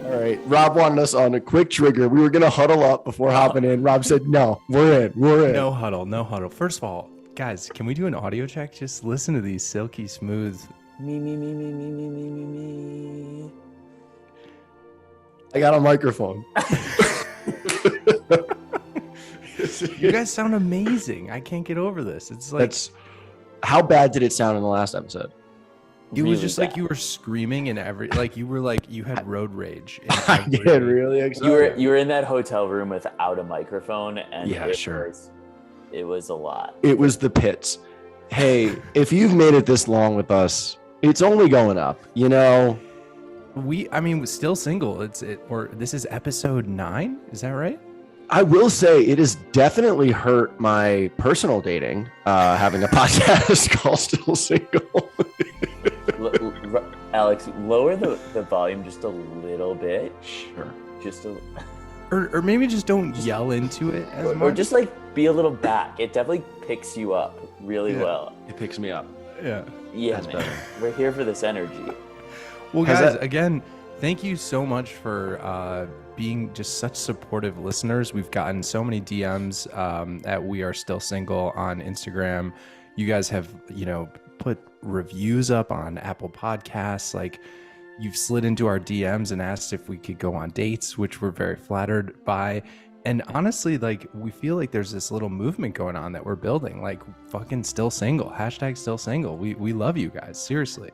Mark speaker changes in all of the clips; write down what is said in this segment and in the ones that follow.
Speaker 1: All right. Rob wanted us on a quick trigger. We were going to huddle up before hopping in. Rob said, no, we're in. We're in.
Speaker 2: No huddle. First of all, guys, can we do an audio check? Just listen to these silky smooth.
Speaker 3: Me.
Speaker 1: I got a microphone.
Speaker 2: You guys sound amazing. I can't get over this. It's like,
Speaker 1: how bad did it sound in the last episode?
Speaker 2: it was just like you were screaming in you had road rage.
Speaker 1: I get really excited.
Speaker 3: You were in that hotel room without a microphone, and
Speaker 1: it
Speaker 3: was a lot.
Speaker 1: It was the pits. Hey, if you've made it this long with us, it's only going up. You know,
Speaker 2: we're still single. This is episode 9. Is that right?
Speaker 1: I will say it has definitely hurt my personal dating, having a podcast called Still Single.
Speaker 3: Alex, lower the volume just a little bit.
Speaker 1: Sure.
Speaker 3: Just a
Speaker 2: or maybe just don't yell into it as much.
Speaker 3: Or just like be a little back. It definitely picks you up really well.
Speaker 1: It picks me up.
Speaker 2: Yeah.
Speaker 3: Yeah, man. Better. We're here for this energy.
Speaker 2: Well, guys, again, thank you so much for being just such supportive listeners. We've gotten so many DMs at We Are Still Single on Instagram. You guys have, put reviews up on Apple Podcasts. Like, you've slid into our DMs and asked if we could go on dates, which we're very flattered by. And honestly, like, we feel like there's this little movement going on that we're building, like fucking still single, hashtag still single. We love you guys, seriously.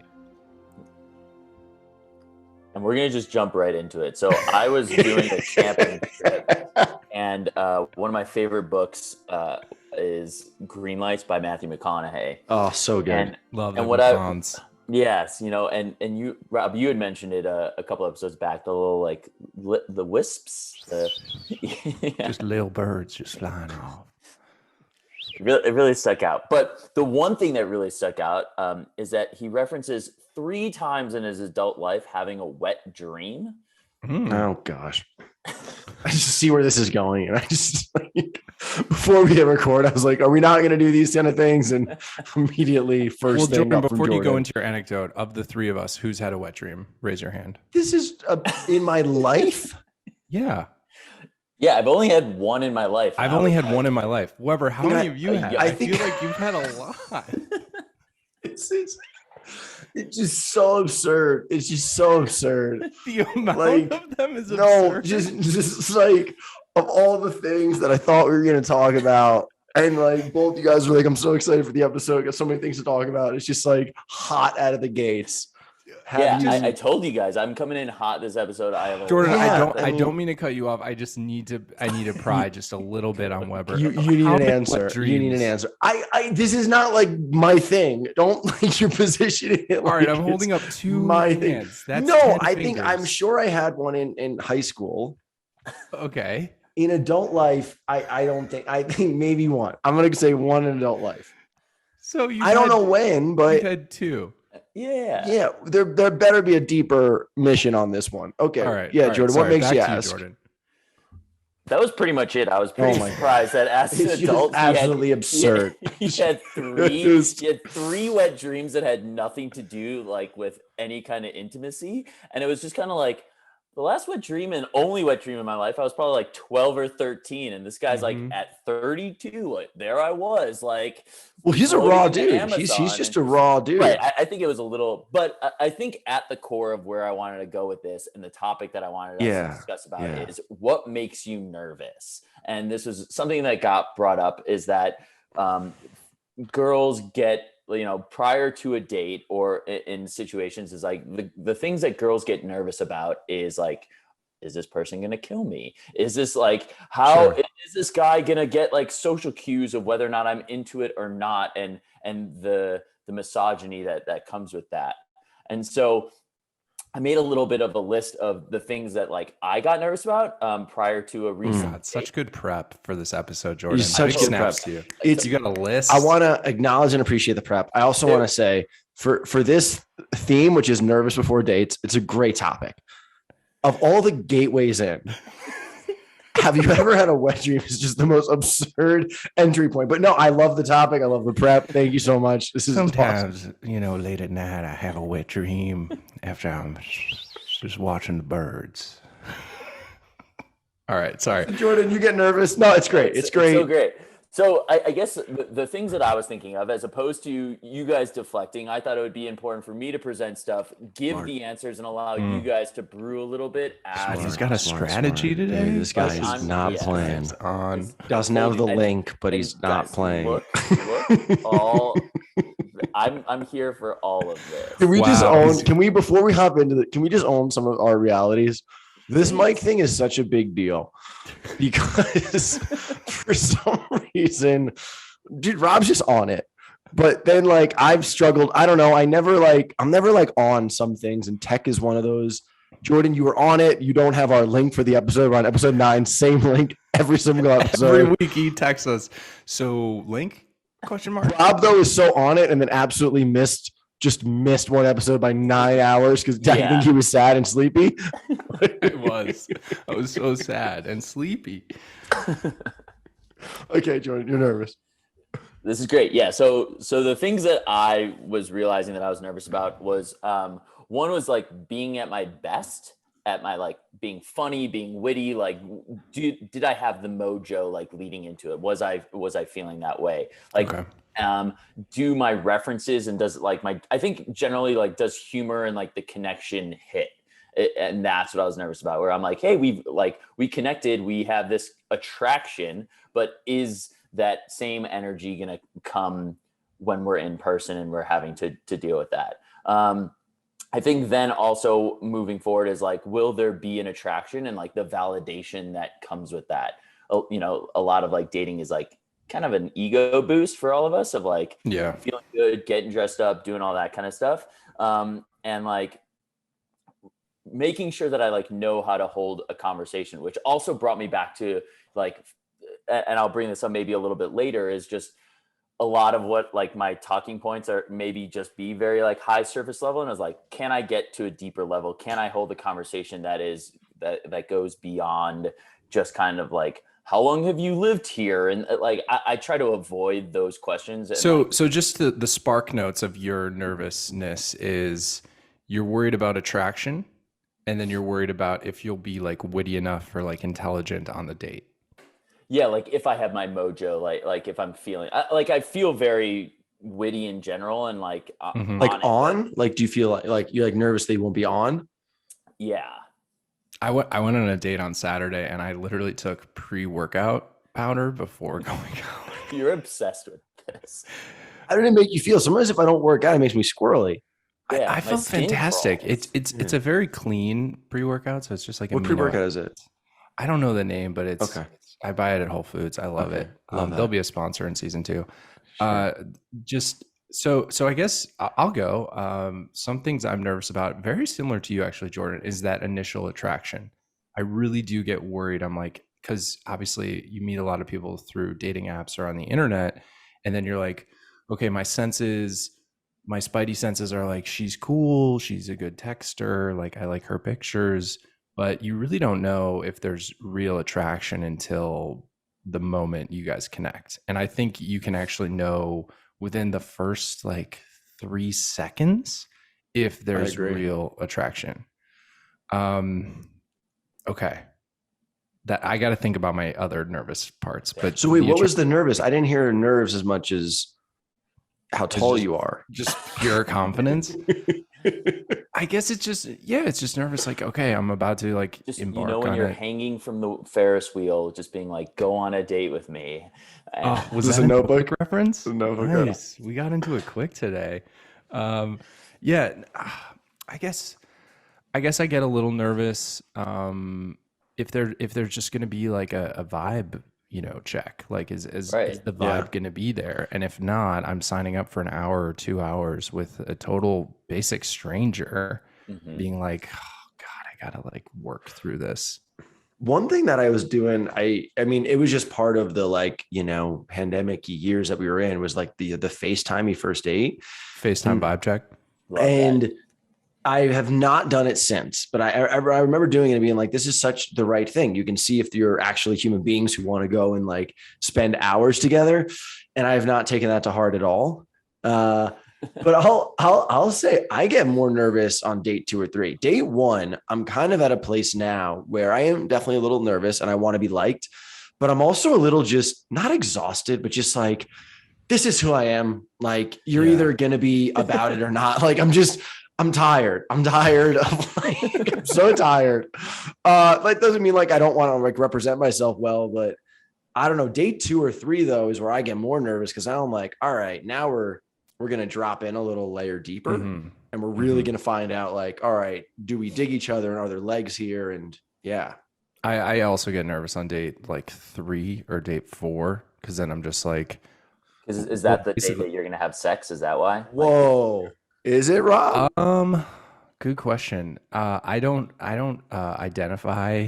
Speaker 3: And we're going to just jump right into it. So I was doing a camping trip, and one of my favorite books is Green Lights by Matthew McConaughey.
Speaker 1: Oh, so good.
Speaker 3: And,
Speaker 2: love
Speaker 3: and
Speaker 2: what
Speaker 3: yes, and you, Rob, you had mentioned it a couple episodes back, the little, like, the wisps.
Speaker 2: Just little birds just flying off.
Speaker 3: It really stuck out. But the one thing that really stuck out is that he references 3 times in his adult life having a wet dream.
Speaker 1: Oh, gosh. I just see where this is going. And I just, before we hit record, I was like, are we not going to do these kind of things? And immediately first thing
Speaker 2: Jordan, before you go into your anecdote, of the 3 of us, who's had a wet dream? Raise your hand.
Speaker 1: This is in my life?
Speaker 2: Yeah.
Speaker 3: Yeah, I've only had one in my life.
Speaker 2: I've only had one in my life. Weber, how many of you had?
Speaker 1: I feel
Speaker 2: like you've had a lot.
Speaker 1: It's just so absurd. It's just so absurd.
Speaker 2: The amount of them is absurd.
Speaker 1: No, just like, of all the things that I thought we were going to talk about, and like both you guys were like, I'm so excited for the episode. Got so many things to talk about. It's just like hot out of the gates.
Speaker 3: I told you guys I'm coming in hot this episode.
Speaker 2: Jordan, I don't mean to cut you off. I need to pry just a little bit on Weber.
Speaker 1: You need an answer. You need an answer. This is not like my thing. Don't like your position.
Speaker 2: All right, I'm holding up 2
Speaker 1: my
Speaker 2: hands.
Speaker 1: Thing. I'm sure I had one in high school.
Speaker 2: Okay.
Speaker 1: In adult life, I think maybe one. I'm gonna say one in adult life.
Speaker 2: So
Speaker 1: I don't know when, but
Speaker 2: you had 2.
Speaker 1: Yeah. There better be a deeper mission on this one. Okay.
Speaker 2: All right.
Speaker 1: Yeah,
Speaker 2: all
Speaker 1: Jordan.
Speaker 2: Right,
Speaker 1: what makes you
Speaker 2: ask?
Speaker 1: ask?
Speaker 2: Jordan.
Speaker 3: That was pretty much it. I was pretty surprised that as an adult,
Speaker 1: absolutely absurd.
Speaker 3: He had 3 wet dreams that had nothing to do like with any kind of intimacy, and it was just kind of like the last wet dream and only wet dream in my life. I was probably like 12 or 13, and this guy's like at 32. Like, there I was, like.
Speaker 1: Well, he's a raw dude. He's just a raw dude.
Speaker 3: Right. I think it was a little, but I think at the core of where I wanted to go with this and the topic that I wanted to discuss about is what makes you nervous. And this was something that got brought up, is that girls get, prior to a date or in situations, is like the things that girls get nervous about is like, is this person going to kill me? Is this like, is this guy going to get like social cues of whether or not I'm into it or not? And the misogyny that comes with that. And so I made a little bit of a list of the things that like I got nervous about prior to a recent date.
Speaker 2: Such good prep for this episode, Jordan.
Speaker 1: Such good prep.
Speaker 2: To you. You got a list.
Speaker 1: I want to acknowledge and appreciate the prep. I also want to say for this theme, which is nervous before dates, it's a great topic. Of all the gateways in, have you ever had a wet dream? It's just the most absurd entry point. But no, I love the topic. I love the prep. Thank you so much. This is
Speaker 2: sometimes,
Speaker 1: awesome.
Speaker 2: Late at night, I have a wet dream after I'm just watching the birds. All right, sorry.
Speaker 1: Jordan, you get nervous? No, it's great. It's great.
Speaker 3: It's so great. So I guess the things that I was thinking of, as opposed to you guys deflecting, I thought it would be important for me to present stuff, give the answers, and allow you guys to brew a little bit.
Speaker 2: He's got a strategy today.
Speaker 4: Dude, this guy is not playing. Doesn't have the link, but he's not playing.
Speaker 3: Look, I'm here for all of this.
Speaker 1: Can we just own? Can we, before we hop into it, can we just own some of our realities? This mic thing is such a big deal because for some reason, dude, Rob's just on it. But then like I've struggled. I don't know. I'm never like on some things, and tech is one of those. Jordan, you were on it. You don't have our link for the episode. We're on episode 9, same link every single episode.
Speaker 2: Every week he texts us. So link? Question mark.
Speaker 1: Rob though is so on it and then absolutely missed one episode by 9 hours because I think he was sad and sleepy.
Speaker 2: It was. I was so sad and sleepy.
Speaker 1: Okay, Jordan, you're nervous.
Speaker 3: This is great. Yeah. So the things that I was realizing that I was nervous about was one was like being at my best, at my like being funny, being witty. Like, did I have the mojo like leading into it? Was I feeling that way? Like, do my references and does like I think generally like does humor and like the connection hit? And that's what I was nervous about, where I'm like, hey, we connected, we have this attraction, but is that same energy going to come when we're in person and we're having to deal with that? I think then also moving forward is like, will there be an attraction and like the validation that comes with that? A lot of like dating is like kind of an ego boost for all of us of like, feeling good, getting dressed up, doing all that kind of stuff. And like making sure that I like know how to hold a conversation, which also brought me back to like, and I'll bring this up maybe a little bit later, is just a lot of what like my talking points are maybe just be very like high surface level. And I was like, can I get to a deeper level? Can I hold a conversation that goes beyond just kind of like, how long have you lived here? And like, I try to avoid those questions.
Speaker 2: So just the spark notes of your nervousness is you're worried about attraction. And then you're worried about if you'll be like witty enough or like intelligent on the date.
Speaker 3: Yeah, like if I have my mojo, like if I'm feeling I feel very witty in general, and like
Speaker 4: like do you feel like you're like nervous they won't be on?
Speaker 3: Yeah.
Speaker 2: I went on a date on Saturday and I literally took pre-workout powder before going out.
Speaker 3: You're obsessed with this.
Speaker 4: How did it make you feel? Sometimes if I don't work out, it makes me squirrely.
Speaker 2: Yeah, I felt fantastic. It's a very clean pre-workout, so it's just like
Speaker 4: what pre-workout is it?
Speaker 2: I don't know the name, but it's okay. I buy it at Whole Foods. I love it. They'll be a sponsor in season 2. Sure. So I guess I'll go. Some things I'm nervous about, very similar to you actually, Jordan, is that initial attraction. I really do get worried. I'm like, because obviously you meet a lot of people through dating apps or on the internet, and then you're like, okay, my spidey senses are like, she's cool, she's a good texter, like I like her pictures. But you really don't know if there's real attraction until the moment you guys connect. And I think you can actually know within the first like 3 seconds if there's real attraction. Okay. That I got to think about my other nervous parts. But
Speaker 4: so wait, what was the nervous? I didn't hear nerves as much as how tall you are.
Speaker 2: Just pure confidence. I guess it's just nervous. Like, okay, I'm about to like
Speaker 3: just,
Speaker 2: embark
Speaker 3: when
Speaker 2: on
Speaker 3: you're
Speaker 2: it.
Speaker 3: hanging from the Ferris wheel, just being like, go on a date with me.
Speaker 2: Was
Speaker 1: this
Speaker 2: that
Speaker 1: a Notebook
Speaker 2: reference?
Speaker 1: A Notebook.
Speaker 2: Nice. We got into it quick today. I guess I get a little nervous if there's just going to be like a vibe, check. Like is the vibe going to be there? And if not, I'm signing up for an hour or 2 hours with a total basic stranger, being like, oh God, I gotta like work through this.
Speaker 4: One thing that I was doing, I mean, it was just part of the pandemic years that we were in, was like the FaceTime first date.
Speaker 2: FaceTime vibe check.
Speaker 4: And
Speaker 1: I have not done it since, but I remember doing it and being like, this is such the right thing. You can see if you're actually human beings who want to go and like spend hours together. And I have not taken that to heart at all. But I'll say I get more nervous on date 2 or 3. Date 1, I'm kind of at a place now where I am definitely a little nervous and I want to be liked, but I'm also a little just not exhausted, but just like, this is who I am. Like, you're either going to be about it or not. Like, I'm tired. I'm tired of like, I'm so tired. That doesn't mean like I don't want to like represent myself well, but I don't know. Date 2 or 3 though is where I get more nervous because now I'm like, all right, now we're gonna drop in a little layer deeper, and we're really gonna find out like, all right, do we dig each other and are there legs here? And yeah,
Speaker 2: I also get nervous on date like 3 or date 4 because then I'm just like,
Speaker 3: is that the date that you're gonna have sex? Is that why?
Speaker 1: Whoa. Is it, Rob?
Speaker 2: Good question. I don't identify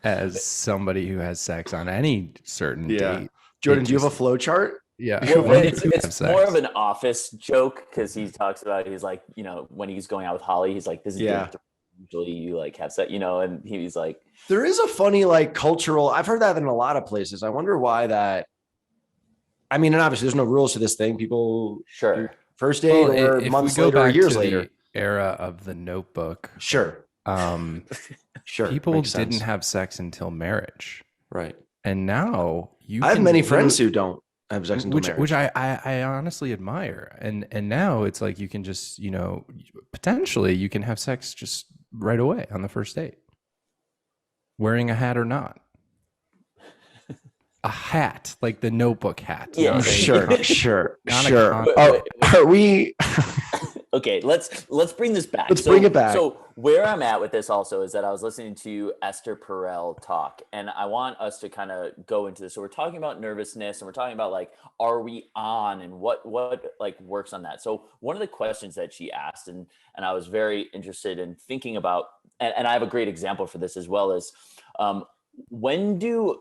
Speaker 2: as somebody who has sex on any certain date.
Speaker 1: Jordan, do you have a flow chart?
Speaker 2: Yeah.
Speaker 3: Well, it's more of an office joke because he talks about, he's like, you know, when he's going out with Holly, he's like, this is usually you like have sex, you know, and he's like,
Speaker 1: there is a funny like cultural, I've heard that in a lot of places. I wonder why that, I mean, and obviously there's no rules to this thing. People first date or months later or years later.
Speaker 2: The era of the Notebook.
Speaker 1: Sure.
Speaker 2: People didn't have sex until marriage.
Speaker 1: Right.
Speaker 2: And now
Speaker 1: I have many friends who don't have sex until marriage.
Speaker 2: Which I honestly admire. And now it's like you can just, you know, potentially you can have sex just right away on the first date. Wearing a hat or not. A hat, like the Notebook hat.
Speaker 1: Yeah, sure.
Speaker 3: Are we okay, let's bring this back.
Speaker 1: Bring it back.
Speaker 3: So where I'm at with this also is that I was listening to Esther Perel talk, and I want us to kind of go into this. So we're talking about nervousness, and we're talking about like, are we on, and what like works on that. So one of the questions that she asked, and I was very interested in thinking about, and I have a great example for this as well, is when do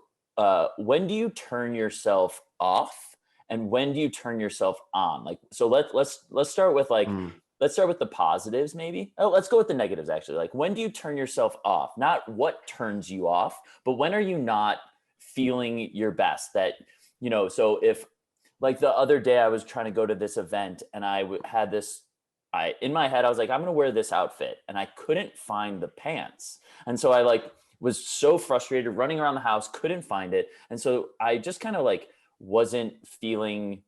Speaker 3: you turn yourself off and when do you turn yourself on? Like, so let's start with like, let's start with the positives maybe. Oh, let's go with the negatives actually. Like, when do you turn yourself off? Not what turns you off, but when are you not feeling your best? That, you know, so if like the other day I was trying to go to this event and had this, in my head, I was like, I'm going to wear this outfit and I couldn't find the pants. And so I like was so frustrated running around the house, couldn't find it. And so I just kind of like wasn't feeling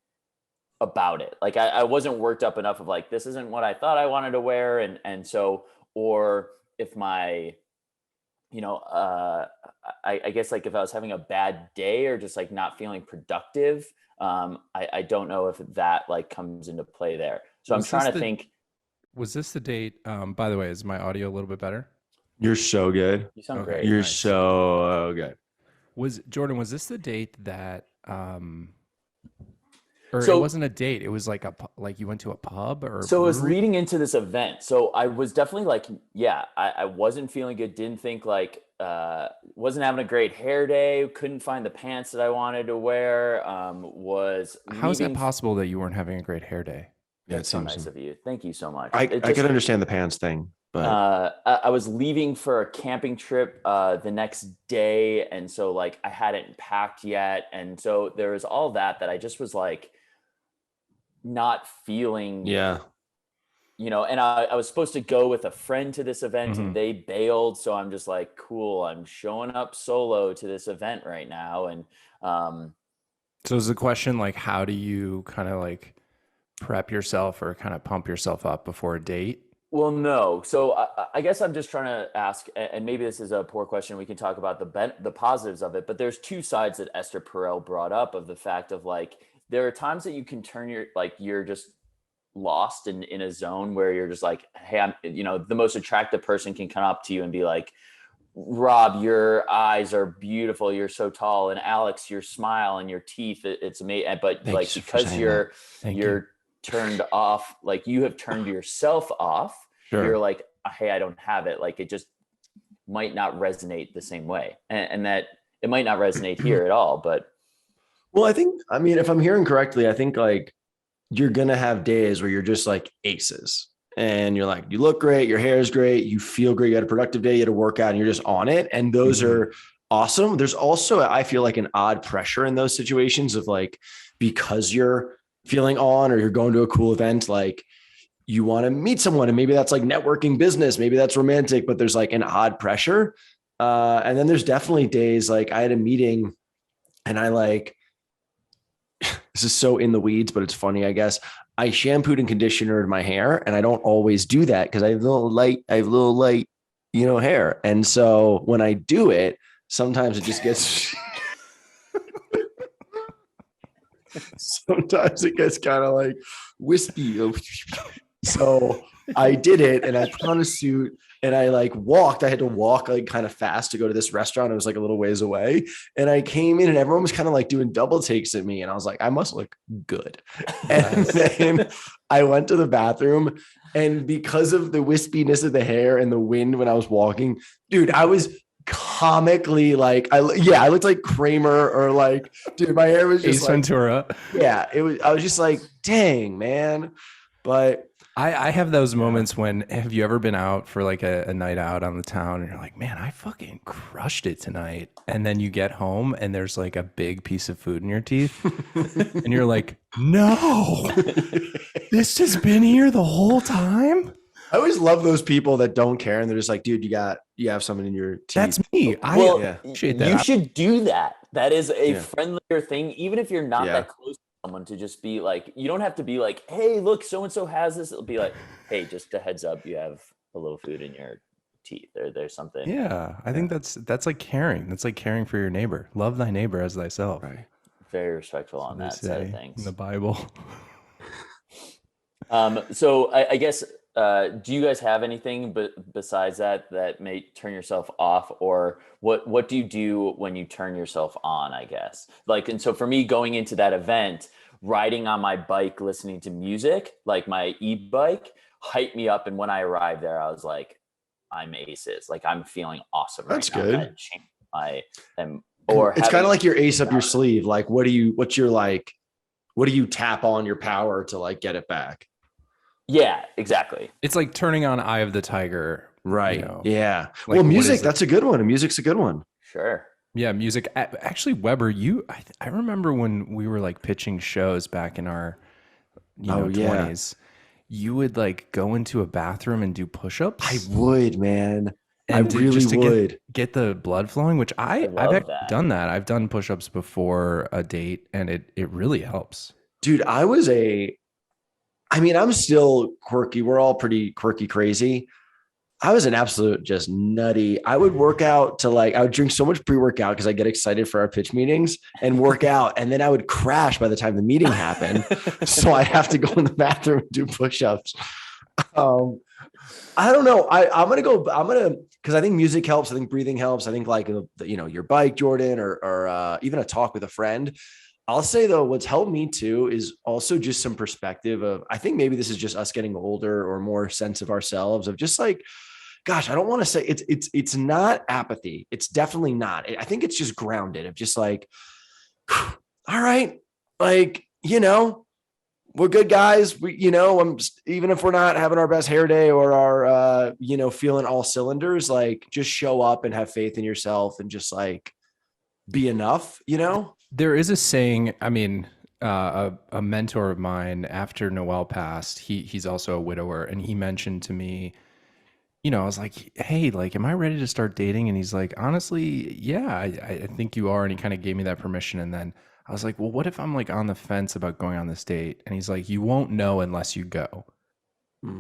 Speaker 3: about it. Like I wasn't worked up enough of like, this isn't what I thought I wanted to wear. And so, or if my, you know, I guess like if I was having a bad day or just like not feeling productive, I don't know if that like comes into play there. So I'm trying to think.
Speaker 2: Was this the date? By the way, is my audio a little bit better?
Speaker 1: You're so good.
Speaker 3: You sound great.
Speaker 1: You're nice. So good.
Speaker 2: Was this the date that or
Speaker 3: so,
Speaker 2: it wasn't a date, it was like you went to a pub or
Speaker 3: so it was leading into this event. So I was definitely like, yeah, I wasn't feeling good, didn't think like wasn't having a great hair day, couldn't find the pants that I wanted to wear. How
Speaker 2: is that possible that you weren't having a great hair day?
Speaker 3: That's so nice of you. Thank you so much.
Speaker 1: I could understand the pants thing. But
Speaker 3: I was leaving for a camping trip the next day. And so like I hadn't packed yet. And so there was all that I just was like not feeling, you know, and I was supposed to go with a friend to this event and they bailed. So I'm just like, cool, I'm showing up solo to this event right now. And
Speaker 2: so is the question like, how do you kind of like prep yourself or kind of pump yourself up before a date?
Speaker 3: Well, no. So I guess I'm just trying to ask, and maybe this is a poor question. We can talk about the positives of it, but there's two sides that Esther Perel brought up of the fact of like, there are times that you can turn you're just lost in a zone where you're just like, hey, I'm, you know, the most attractive person can come up to you and be like, Rob, your eyes are beautiful. You're so tall. And Alex, your smile and your teeth, it's amazing. But like, because you're turned off, like you have turned yourself off, you're like, hey, I don't have it. Like it just might not resonate the same way. And that it might not resonate here at all, but.
Speaker 1: Well, I mean, if I'm hearing correctly, I think like you're going to have days where you're just like aces. and you're like, you look great, your hair is great, you feel great, you had a productive day, you had a workout, and you're just on it. And those are awesome. There's also, I feel like, an odd pressure in those situations of like, because you're feeling on or you're going to a cool event, like you want to meet someone, and maybe that's like networking business, maybe that's romantic, but there's like an odd pressure. And then there's definitely days like I had a meeting and I like, this is so in the weeds, but it's funny, I guess. I shampooed and conditioned my hair, and I don't always do that because I have little light, hair. And so when I do it, sometimes it just gets, sometimes it gets kind of like wispy. So I did it, and I put on a suit, and I like walked. I had to walk like kind of fast to go to this restaurant. It was like a little ways away. And I came in and everyone was kind of like doing double takes at me. And I was like, I must look good. And then I went to the bathroom, and because of the wispiness of the hair and the wind when I was walking, dude, I was comically like, I looked like Kramer, or like, dude, my hair was just
Speaker 2: Ace Ventura.
Speaker 1: Yeah, I was just like, dang, man. But
Speaker 2: I have those moments when, have you ever been out for like a night out on the town and you're like, man, I fucking crushed it tonight. And then you get home and there's like a big piece of food in your teeth and you're like, no, this has been here the whole time.
Speaker 1: I always love those people that don't care. And they're just like, dude, you have something in your teeth.
Speaker 2: That's me.
Speaker 3: Well,
Speaker 2: I appreciate that.
Speaker 3: You should do that. That is a friendlier thing, even if you're not that close to someone, to just be like, you don't have to be like, hey, look, so-and-so has this. It'll be like, hey, just a heads up, you have a little food in your teeth. There's something.
Speaker 2: Yeah. I think that's like caring. That's like caring for your neighbor. Love thy neighbor as thyself.
Speaker 1: Right.
Speaker 3: Very respectful on that side of things.
Speaker 2: In the Bible.
Speaker 3: So I guess, do you guys have anything besides that may turn yourself off, or what do you do when you turn yourself on, I guess? Like, and so for me, going into that event, riding on my bike, listening to music, like my e-bike, hyped me up. And when I arrived there, I was like, I'm aces. Like, I'm feeling awesome.
Speaker 1: That's
Speaker 3: right
Speaker 1: good.
Speaker 3: Now.
Speaker 1: It's kind of like your ace up your sleeve. Like, what do you tap on your power to like get it back?
Speaker 3: Yeah, exactly.
Speaker 2: It's like turning on Eye of the Tiger.
Speaker 1: Right.
Speaker 2: You know?
Speaker 1: Yeah.
Speaker 2: Like,
Speaker 1: well, music, that's a good one. Music's a good one.
Speaker 3: Sure.
Speaker 2: Yeah, music. Actually, Weber, I remember when we were like pitching shows back in our 20s, you would like go into a bathroom and do push-ups.
Speaker 1: I would, man.
Speaker 2: And
Speaker 1: I really would
Speaker 2: get the blood flowing, which I've done that. I've done push-ups before a date, and it really helps.
Speaker 1: Dude, I'm still quirky. We're all pretty quirky, crazy. I was an absolute just nutty. I would work out I would drink so much pre-workout because I get excited for our pitch meetings and work out. And then I would crash by the time the meeting happened. So I'd have to go in the bathroom and do push-ups. I don't know. Because I think music helps. I think breathing helps. I think like, your bike, Jordan, or even a talk with a friend. I'll say though, what's helped me too is also just some perspective of, I think maybe this is just us getting older or more sense of ourselves, of just like, gosh, I don't want to say it's not apathy. It's definitely not. I think it's just grounded of just like, all right, like, we're good guys. Even if we're not having our best hair day or our, feeling all cylinders, like just show up and have faith in yourself and just like be enough,
Speaker 2: There is a saying, I mean, a mentor of mine after Noel passed, he's also a widower, and he mentioned to me, I was like, hey, like, am I ready to start dating? And he's like, honestly, yeah, I think you are. And he kind of gave me that permission. And then I was like, well, what if I'm like on the fence about going on this date? And he's like, you won't know unless you go.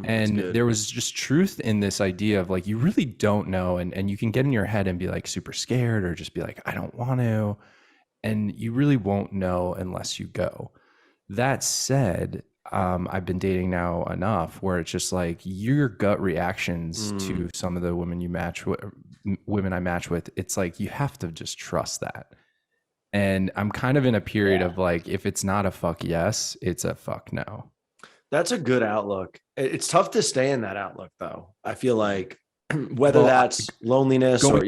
Speaker 2: And there was just truth in this idea of like, you really don't know. And you can get in your head and be like super scared or just be like, I don't want to. And you really won't know unless you go. That said, I've been dating now enough where it's just like your gut reactions to some of the women women I match with, it's like you have to just trust that. And I'm kind of in a period of like, if it's not a fuck yes, it's a fuck no.
Speaker 1: That's a good outlook. It's tough to stay in that outlook though. I feel like whether that's loneliness or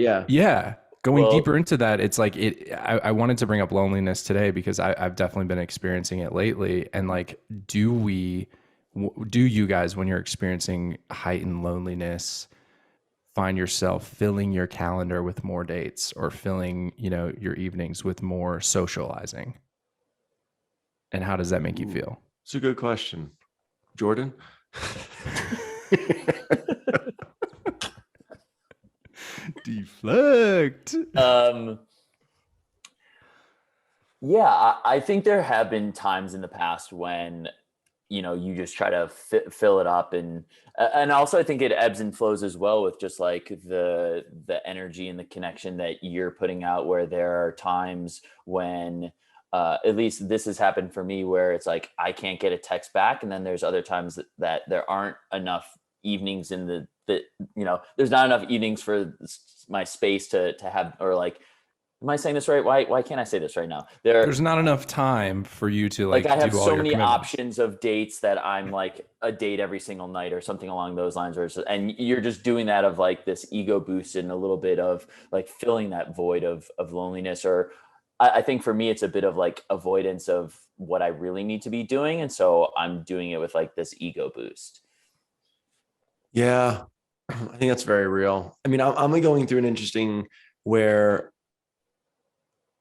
Speaker 2: going deeper into that, it's like I wanted to bring up loneliness today because I've definitely been experiencing it lately. And like, do we do you guys, when you're experiencing heightened loneliness, find yourself filling your calendar with more dates or filling, your evenings with more socializing? And how does that make you feel?
Speaker 1: It's a good question. Jordan?
Speaker 2: Deflect.
Speaker 3: Yeah, I think there have been times in the past when, you just try to fill it up, and also I think it ebbs and flows as well with just like the energy and the connection that you're putting out, where there are times when at least this has happened for me, where it's like I can't get a text back, and then there's other times that there aren't enough evenings in the there's not enough evenings for my space to have, or like, am I saying this right? Why can't I say this right now?
Speaker 2: There's not enough time for you to like
Speaker 3: I have
Speaker 2: do all
Speaker 3: so
Speaker 2: your
Speaker 3: many
Speaker 2: commitments.
Speaker 3: options of dates that I'm like a date every single night or something along those lines, and you're just doing that of like this ego boost and a little bit of like filling that void of loneliness. Or I think for me, it's a bit of like avoidance of what I really need to be doing. And so I'm doing it with like this ego boost.
Speaker 1: Yeah, I think that's very real. I mean, I'm going through an interesting where,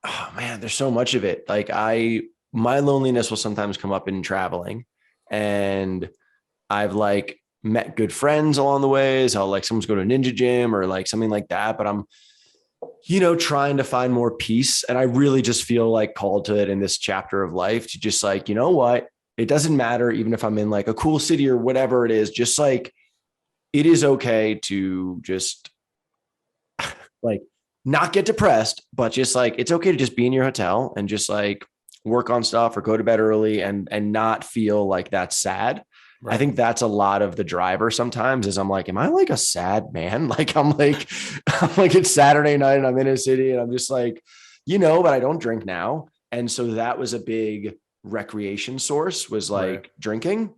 Speaker 1: oh man, there's so much of it. Like my loneliness will sometimes come up in traveling, and I've like met good friends along the ways. I'll like someone's go to a ninja gym or like something like that, but I'm, trying to find more peace. And I really just feel like called to it in this chapter of life to just like, you know what? It doesn't matter. Even if I'm in like a cool city or whatever it is, just like, it is okay to just like not get depressed, but just like, it's okay to just be in your hotel and just like work on stuff or go to bed early and not feel like that's sad. Right. I think that's a lot of the driver sometimes is I'm like, am I like a sad man? Like, I'm like it's Saturday night and I'm in a city and I'm just like, but I don't drink now. And so that was a big recreation source, was like right. Drinking.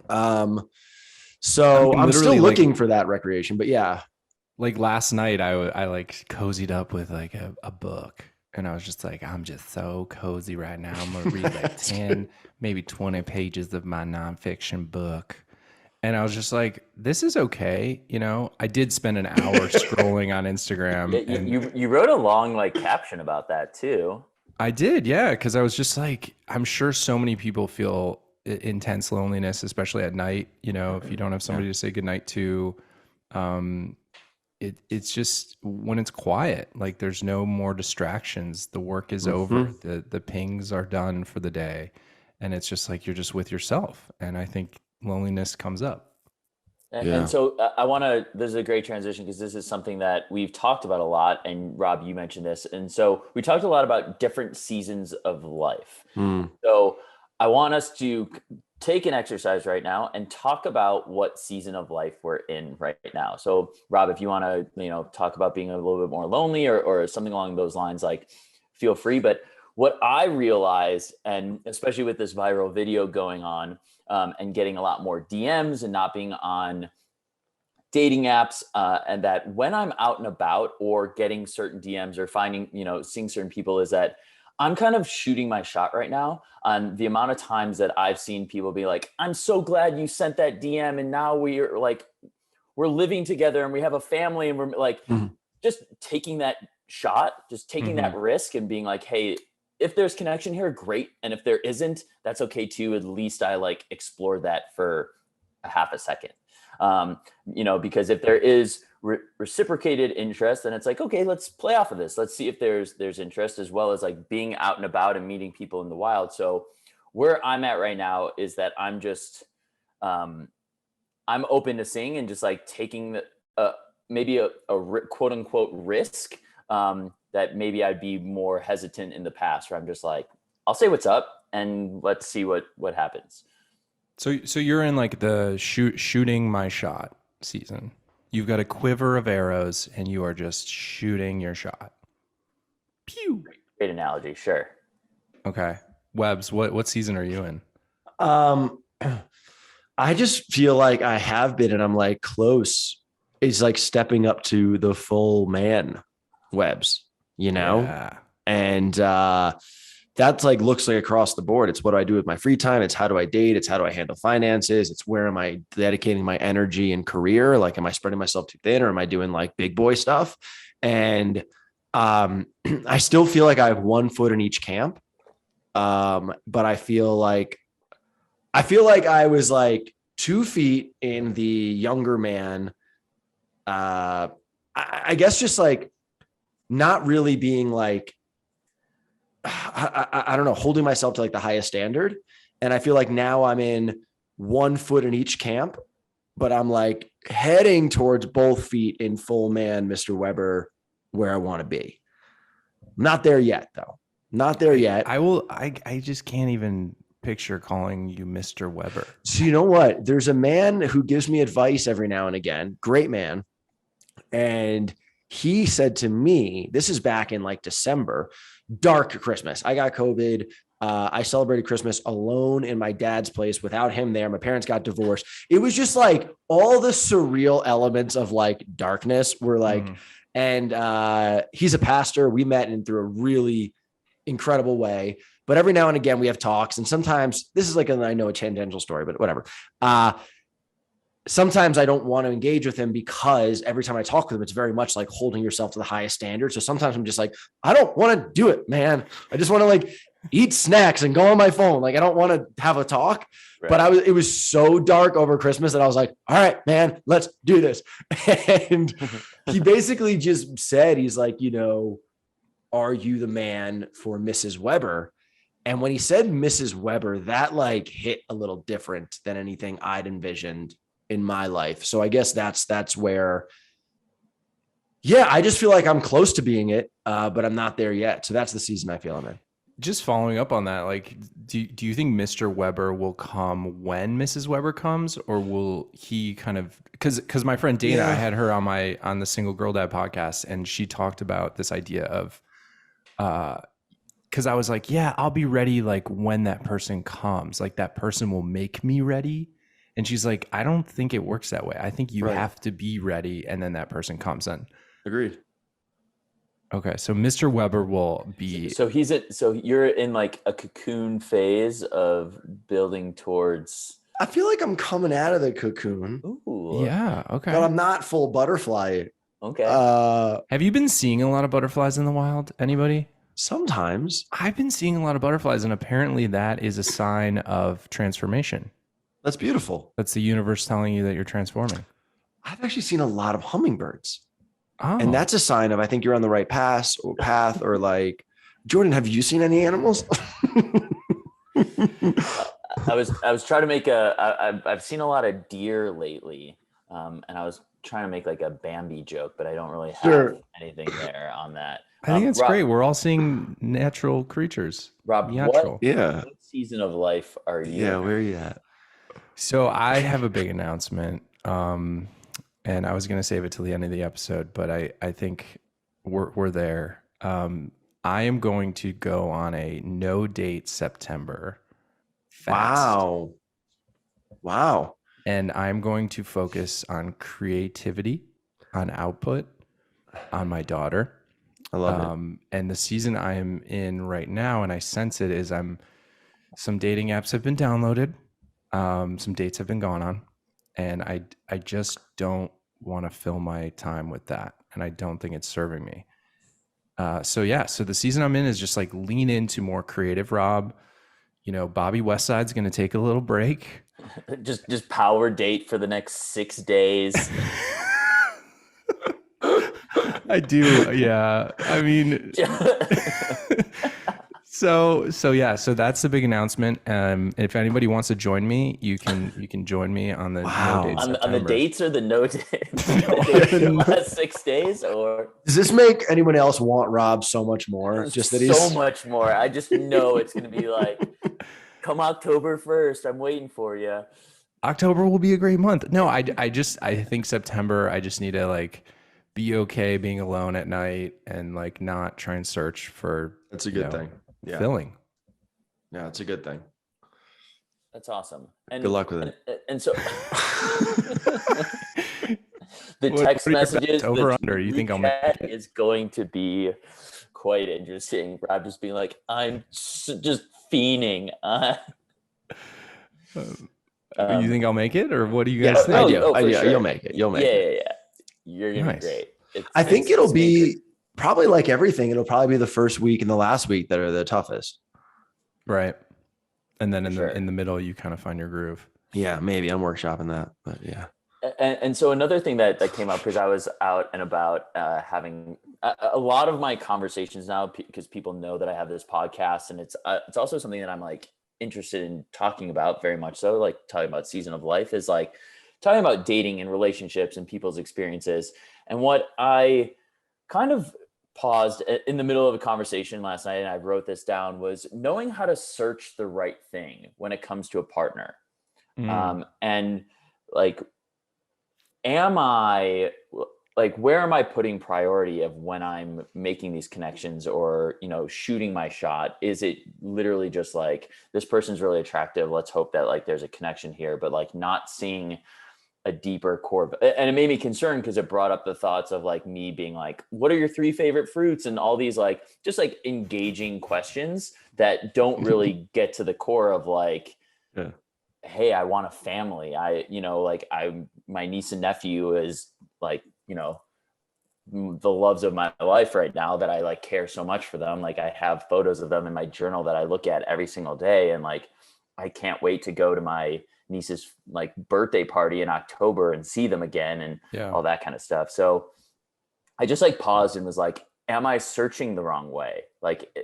Speaker 1: So I'm still looking for that recreation, but yeah.
Speaker 2: Like last night I like cozied up with like a book, and I was just like, I'm just so cozy right now. I'm going to read like 10, maybe 20 pages of my nonfiction book. And I was just like, this is okay. I did spend an hour scrolling on Instagram.
Speaker 3: Yeah, and you wrote a long like caption about that too.
Speaker 2: I did. Yeah. Cause I was just like, I'm sure so many people feel intense loneliness, especially at night, if you don't have somebody to say goodnight to. It's just when it's quiet, like there's no more distractions. The work is over. The pings are done for the day. And it's just like, you're just with yourself. And I think loneliness comes up.
Speaker 3: And so this is a great transition, because this is something that we've talked about a lot. And Rob, you mentioned this. And so we talked a lot about different seasons of life. So I want us to take an exercise right now and talk about what season of life we're in right now. So Rob, if you want to, talk about being a little bit more lonely or something along those lines, like feel free. But what I realized, and especially with this viral video going on, and getting a lot more DMs and not being on dating apps, and that when I'm out and about or getting certain DMs or finding, seeing certain people, is that I'm kind of shooting my shot right now on the amount of times that I've seen people be like, I'm so glad you sent that DM. And now we're living together and we have a family, and we're like, just taking that shot, just taking that risk and being like, hey, if there's connection here, great. And if there isn't, that's okay too. At least I like explore that for a half a second. Because if there is reciprocated interest, then it's like, okay, let's play off of this. Let's see if there's interest, as well as like being out and about and meeting people in the wild. So where I'm at right now is that I'm just, I'm open to seeing and just like taking maybe a quote unquote risk, that maybe I'd be more hesitant in the past, where I'm just like, I'll say what's up and let's see what happens.
Speaker 2: So you're in like the shooting my shot season. You've got a quiver of arrows and you are just shooting your shot. Pew.
Speaker 3: Great analogy. Sure.
Speaker 2: Okay. Webbs, what season are you in?
Speaker 1: I just feel like I have been, and I'm like close. It's like stepping up to the full man Webbs,
Speaker 2: Yeah.
Speaker 1: And that's like looks like across the board. It's what do I do with my free time? It's how do I date? It's how do I handle finances? It's where am I dedicating my energy and career? Like, am I spreading myself too thin or am I doing like big boy stuff? And I still feel like I have one foot in each camp. But I feel like I was like 2 feet in the younger man. I guess just like not really being like, I don't know, holding myself to like the highest standard. And I feel like now I'm in 1 foot in each camp, but I'm like heading towards both feet in full man, Mr. Weber, where I want to be. Not there yet though. Not there yet.
Speaker 2: I just can't even picture calling you Mr. Weber.
Speaker 1: So you know what? There's a man who gives me advice every now and again. Great man. And he said to me, this is back in like December, dark Christmas. I got COVID. I celebrated Christmas alone in my dad's place without him there. My parents got divorced. It was just like all the surreal elements of like darkness were like, and he's a pastor. We met in through a really incredible way. But every now and again we have talks. And sometimes this is like, I know a tangential story, but whatever. Sometimes I don't want to engage with him because every time I talk with him, it's very much like holding yourself to the highest standard. So sometimes I'm just like, I don't want to do it, man. I just want to like eat snacks and go on my phone. Like I don't want to have a talk, right. But it was so dark over Christmas that I was like, all right, man, let's do this. And he basically just said, he's like, you know, are you the man for Mrs. Weber? And when he said Mrs. Weber, that like hit a little different than anything I'd envisioned in my life. So I guess that's where, yeah, I just feel like I'm close to being it, but I'm not there yet. So that's the season I feel I'm in.
Speaker 2: Just following up on that, like, do you think Mr. Weber will come when Mrs. Weber comes, or will he kind of, because my friend Dana, I had her on the Single Girl Dad podcast, and she talked about this idea of, because I was like, yeah, I'll be ready like when that person comes, like that person will make me ready. And she's like, I don't think it works that way. I think you have to be ready and then that person comes in.
Speaker 1: Agreed.
Speaker 2: Okay. So Mr. Weber will be.
Speaker 3: So you're in like a cocoon phase of building towards.
Speaker 1: I feel like I'm coming out of the cocoon.
Speaker 3: Ooh.
Speaker 2: Yeah. Okay.
Speaker 1: But I'm not full butterfly.
Speaker 3: Okay.
Speaker 2: Have you been seeing a lot of butterflies in the wild? Anybody?
Speaker 1: Sometimes.
Speaker 2: I've been seeing a lot of butterflies, and apparently that is a sign of transformation.
Speaker 1: That's beautiful.
Speaker 2: That's the universe telling you that you're transforming.
Speaker 1: I've actually seen a lot of hummingbirds.
Speaker 2: Oh.
Speaker 1: And that's a sign of, I think you're on the right path or like, Jordan, have you seen any animals?
Speaker 3: I was trying to make I've seen a lot of deer lately. And I was trying to make like a Bambi joke, but I don't really have anything there on that.
Speaker 2: I think it's great. We're all seeing natural creatures.
Speaker 3: Rob,
Speaker 2: natural.
Speaker 3: What season of life are you?
Speaker 1: Yeah, where are you at?
Speaker 2: So I have a big announcement, and I was going to save it till the end of the episode, but I think we're there. I am going to go on a no date September fast.
Speaker 1: Wow.
Speaker 2: And I'm going to focus on creativity, on output, on my daughter.
Speaker 1: I love it.
Speaker 2: And the season I am in right now, and I sense it, is some dating apps have been downloaded. Some dates have been gone on, and I just don't want to fill my time with that. And I don't think it's serving me. So the season I'm in is just like lean into more creative, Rob. You know, Bobby Westside's going to take a little break.
Speaker 3: Just power date for the next 6 days.
Speaker 2: I do. Yeah. I mean, so that's the big announcement. If anybody wants to join me, you can join me on the no dates
Speaker 3: on the dates or the no dates the last 6 days. Or
Speaker 1: does this make anyone else want Rob so much more? Just that he's
Speaker 3: so much more. I just know it's going to be like, come October 1st, I'm waiting for you.
Speaker 2: October will be a great month. No, I think September, I just need to like be okay being alone at night and like not try and search for.
Speaker 1: That's a good thing.
Speaker 2: Yeah. Filling.
Speaker 1: Yeah, it's a good thing.
Speaker 3: That's awesome. And
Speaker 1: good luck with it.
Speaker 3: And so the text messages
Speaker 2: over under. You think I'll make
Speaker 3: it is going to be quite interesting. Rob just being like, I'm just fiending.
Speaker 2: You think I'll make it, or what do you guys think?
Speaker 1: I do.
Speaker 3: Sure.
Speaker 1: You'll make it. You'll make it.
Speaker 3: Yeah. You're gonna be
Speaker 2: Nice.
Speaker 3: great.
Speaker 1: I think it'll be probably like everything. It'll probably be the first week and the last week that are the toughest.
Speaker 2: Right. And then
Speaker 3: Sure.
Speaker 2: in the middle, you kind of find your groove.
Speaker 1: Yeah, maybe I'm workshopping that, but yeah.
Speaker 3: And so another thing that came up, because I was out and about having a lot of my conversations now, because people know that I have this podcast, and it's also something that I'm like interested in talking about very much so, like talking about season of life, is like talking about dating and relationships and people's experiences. And what I kind of paused in the middle of a conversation last night, and I wrote this down, was knowing how to search the right thing when it comes to a partner. And like, am I like, where am I putting priority of when I'm making these connections or, you know, shooting my shot? Is it literally just like, this person's really attractive, let's hope that like there's a connection here, but like not seeing a deeper core? And it made me concerned because it brought up the thoughts of like me being like, what are your 3 favorite fruits? And all these like, just like engaging questions that don't really get to the core of like, hey, I want a family. My niece and nephew is like, you know, the loves of my life right now, that I like care so much for them. Like I have photos of them in my journal that I look at every single day. And like, I can't wait to go to my niece's like birthday party in October and see them again and all that kind of stuff. So I just like paused and was like, am I searching the wrong way? Like,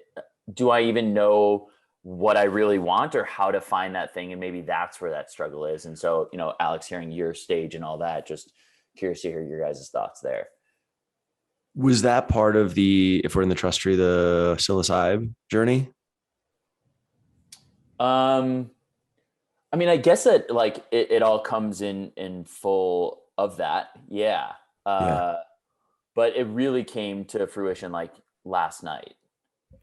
Speaker 3: do I even know what I really want or how to find that thing? And maybe that's where that struggle is. And so, you know, Alex, hearing your stage and all that, just curious to hear your guys' thoughts there.
Speaker 1: Was that part of the, if we're in the trust tree, the psilocybe journey?
Speaker 3: I mean, I guess that like it all comes in full of that. Yeah. But it really came to fruition like last night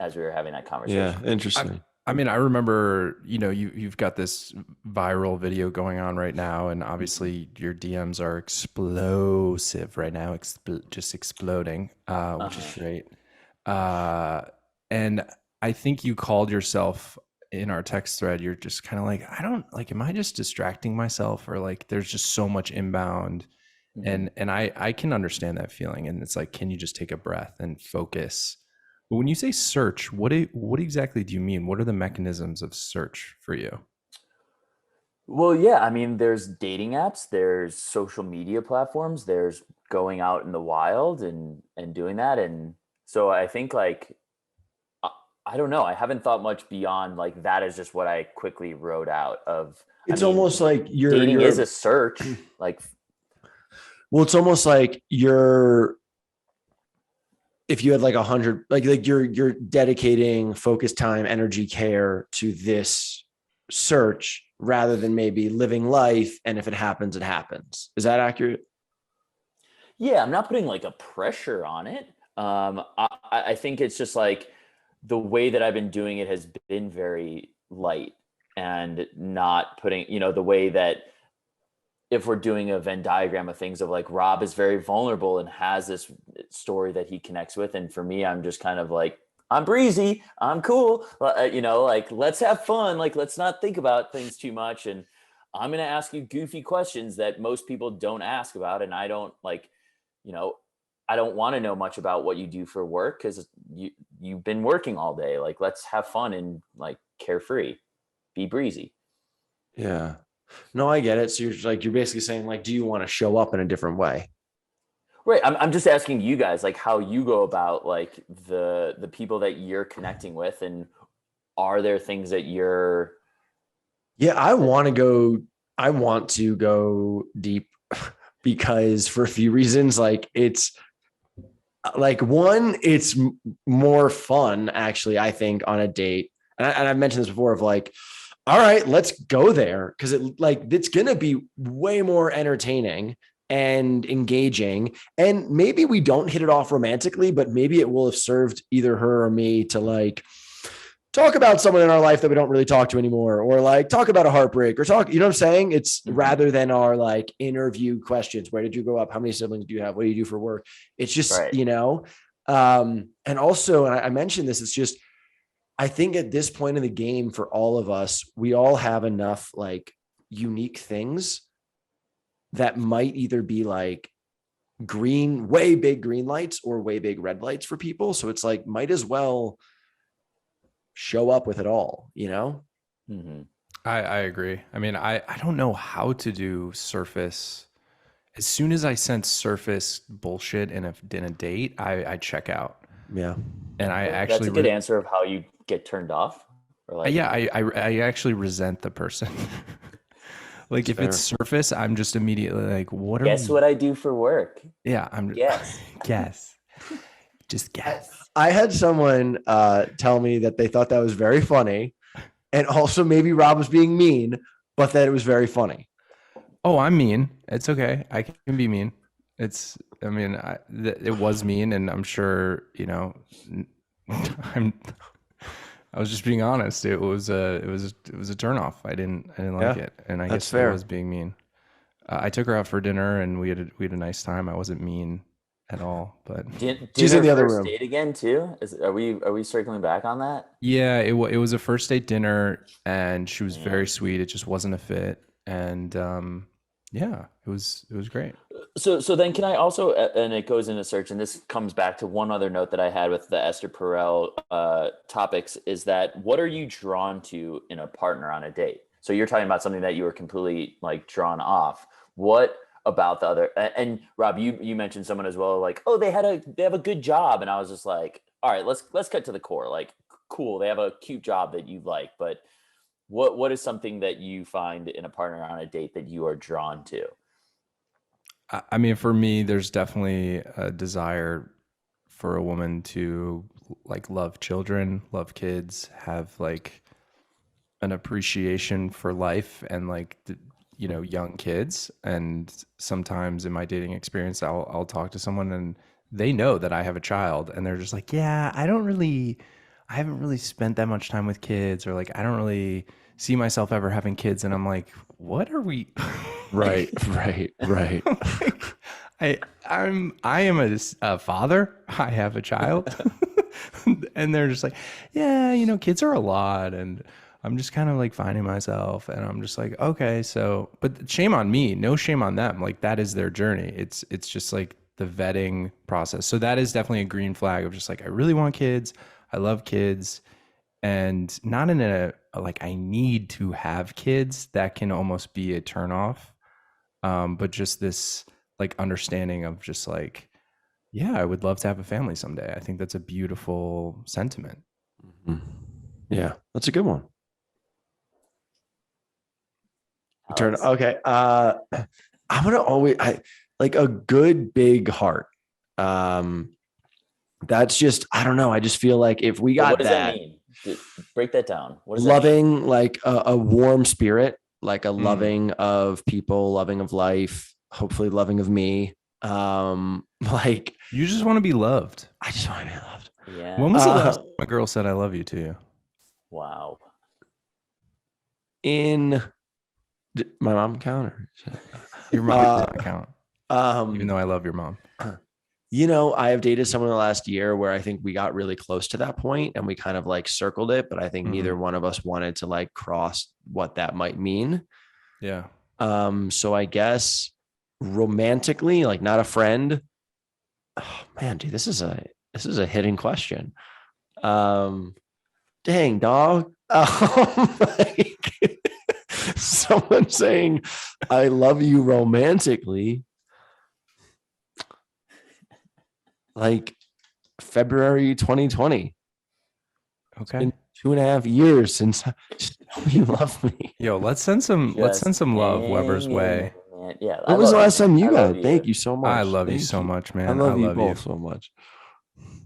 Speaker 3: as we were having that conversation.
Speaker 1: Yeah. Interesting.
Speaker 2: I mean, I remember, you know, you've got this viral video going on right now, and obviously your DMs are explosive right now, just exploding, which is great. And I think you called yourself in our text thread, you're just kind of like, I don't like, am I just distracting myself, or like, there's just so much inbound. And I can understand that feeling. And it's like, can you just take a breath and focus? But when you say search, what exactly do you mean? What are the mechanisms of search for you?
Speaker 3: Well, yeah, I mean, there's dating apps, there's social media platforms, there's going out in the wild and doing that. And so I think like, I don't know, I haven't thought much beyond like that is just what I quickly wrote out of.
Speaker 1: It's almost like
Speaker 3: dating is a search. Like,
Speaker 1: well, it's almost like if you had like 100, like you're dedicating focus time, energy, care to this search rather than maybe living life. And if it happens, it happens. Is that accurate?
Speaker 3: Yeah. I'm not putting like a pressure on it. I think it's just like the way that I've been doing it has been very light and not putting, you know, the way that if we're doing a Venn diagram of things of like, Rob is very vulnerable and has this story that he connects with. And for me, I'm just kind of like, I'm breezy, I'm cool. You know, like, let's have fun. Like, let's not think about things too much. And I'm going to ask you goofy questions that most people don't ask about. And I don't like, you know, I don't want to know much about what you do for work because you've been working all day. Like, let's have fun and like carefree, be breezy.
Speaker 1: Yeah. No, I get it. So you're basically saying like, do you want to show up in a different way?
Speaker 3: Right. I'm just asking you guys like how you go about like the people that you're connecting with, and are there things that you're.
Speaker 1: Yeah, I want to go deep because for a few reasons, like it's like one, it's more fun actually, I think, on a date. And I've mentioned this before of like, all right, let's go there. Cause it's going to be way more entertaining and engaging. And maybe we don't hit it off romantically, but maybe it will have served either her or me to like talk about someone in our life that we don't really talk to anymore, or like talk about a heartbreak or talk, you know what I'm saying? It's rather than our like interview questions. Where did you grow up? How many siblings do you have? What do you do for work? It's just, right. You know, And also, and I mentioned this, it's just, I think at this point in the game for all of us, we all have enough like unique things that might either be like way big green lights or way big red lights for people. So it's like, might as well show up with it all, you know?
Speaker 3: Mm-hmm.
Speaker 2: I agree. I mean, I don't know how to do surface. As soon as I sense surface bullshit in a date, I check out.
Speaker 1: Yeah.
Speaker 2: And I
Speaker 3: That's
Speaker 2: actually
Speaker 3: a good answer of how you get turned off. Or like,
Speaker 2: yeah, I actually resent the person. Like if it's surface, I'm just immediately like, what are
Speaker 3: guess
Speaker 2: we?
Speaker 3: what I do for work?
Speaker 2: Yeah, I'm
Speaker 3: Guess.
Speaker 2: guess. Just guess.
Speaker 1: I had someone tell me that they thought that was very funny, and also maybe Rob was being mean, but that it was very funny.
Speaker 2: Oh, I'm mean. It's okay. I can be mean. It's. I mean, it was mean, and I'm sure you know. I'm. I was just being honest. It was a turnoff. I didn't like it, and I guess I was being mean. I took her out for dinner, and we had a nice time. I wasn't mean at all, but
Speaker 1: she's in the other room.
Speaker 3: Date again too. Are we circling back on that?
Speaker 2: Yeah, it was a first date dinner, and she was very sweet. It just wasn't a fit, and yeah, it was great.
Speaker 3: So then can I also, and it goes into search, and this comes back to one other note that I had with the Esther Perel topics, is that what are you drawn to in a partner on a date? So you're talking about something that you were completely like drawn off. What about the other? And Rob, you mentioned someone as well, like, oh, they have a good job, and I was just like, all right, let's cut to the core. Like, cool, they have a cute job that you like, but what is something that you find in a partner on a date that you are drawn to?
Speaker 2: I mean, for me, there's definitely a desire for a woman to like love children, love kids, have like an appreciation for life and like you know, young kids. And sometimes in my dating experience, I'll talk to someone and they know that I have a child, and they're just like, yeah, I haven't really spent that much time with kids, or like I don't really see myself ever having kids. And I'm like, what are we?
Speaker 1: Right. Like,
Speaker 2: I am a father. I have a child. And they're just like, yeah, you know, kids are a lot, and I'm just kind of like finding myself, and I'm just like, okay, so, but shame on me, no shame on them. Like that is their journey. It's just like the vetting process. So that is definitely a green flag of just like, I really want kids. I love kids, and not in a like I need to have kids. That can almost be a turnoff. But just this like understanding of just like, yeah, I would love to have a family someday. I think that's a beautiful sentiment.
Speaker 1: Mm-hmm. Yeah, that's a good one. Turn okay. I'm gonna always like a good big heart. That's just, I don't know. I just feel like if we got
Speaker 3: what does that mean? Break that down. What does
Speaker 1: loving
Speaker 3: that mean?
Speaker 1: like a warm spirit, like a loving of people, loving of life, hopefully loving of me. Like
Speaker 2: you just want to be loved.
Speaker 1: I just want to be loved.
Speaker 3: Yeah.
Speaker 2: When was the last time a girl said I love you to you?
Speaker 3: Wow.
Speaker 1: In my mom count or
Speaker 2: your mom does not count. Even though I love your mom.
Speaker 1: You know, I have dated someone in the last year where I think we got really close to that point and we kind of like circled it, but I think neither one of us wanted to like cross what that might mean.
Speaker 2: Yeah.
Speaker 1: So I guess romantically, like not a friend. Oh man, dude, this is a hidden question. Dang, dog. Like, someone saying I love you romantically. Like February 2020.
Speaker 2: Okay.
Speaker 1: It's been 2.5 years since you love me.
Speaker 2: Yo, let's send some love Weber's way.
Speaker 3: Yeah.
Speaker 1: When was the last time you got it? Thank you so much.
Speaker 2: I love you so much, man.
Speaker 1: I love you both so much.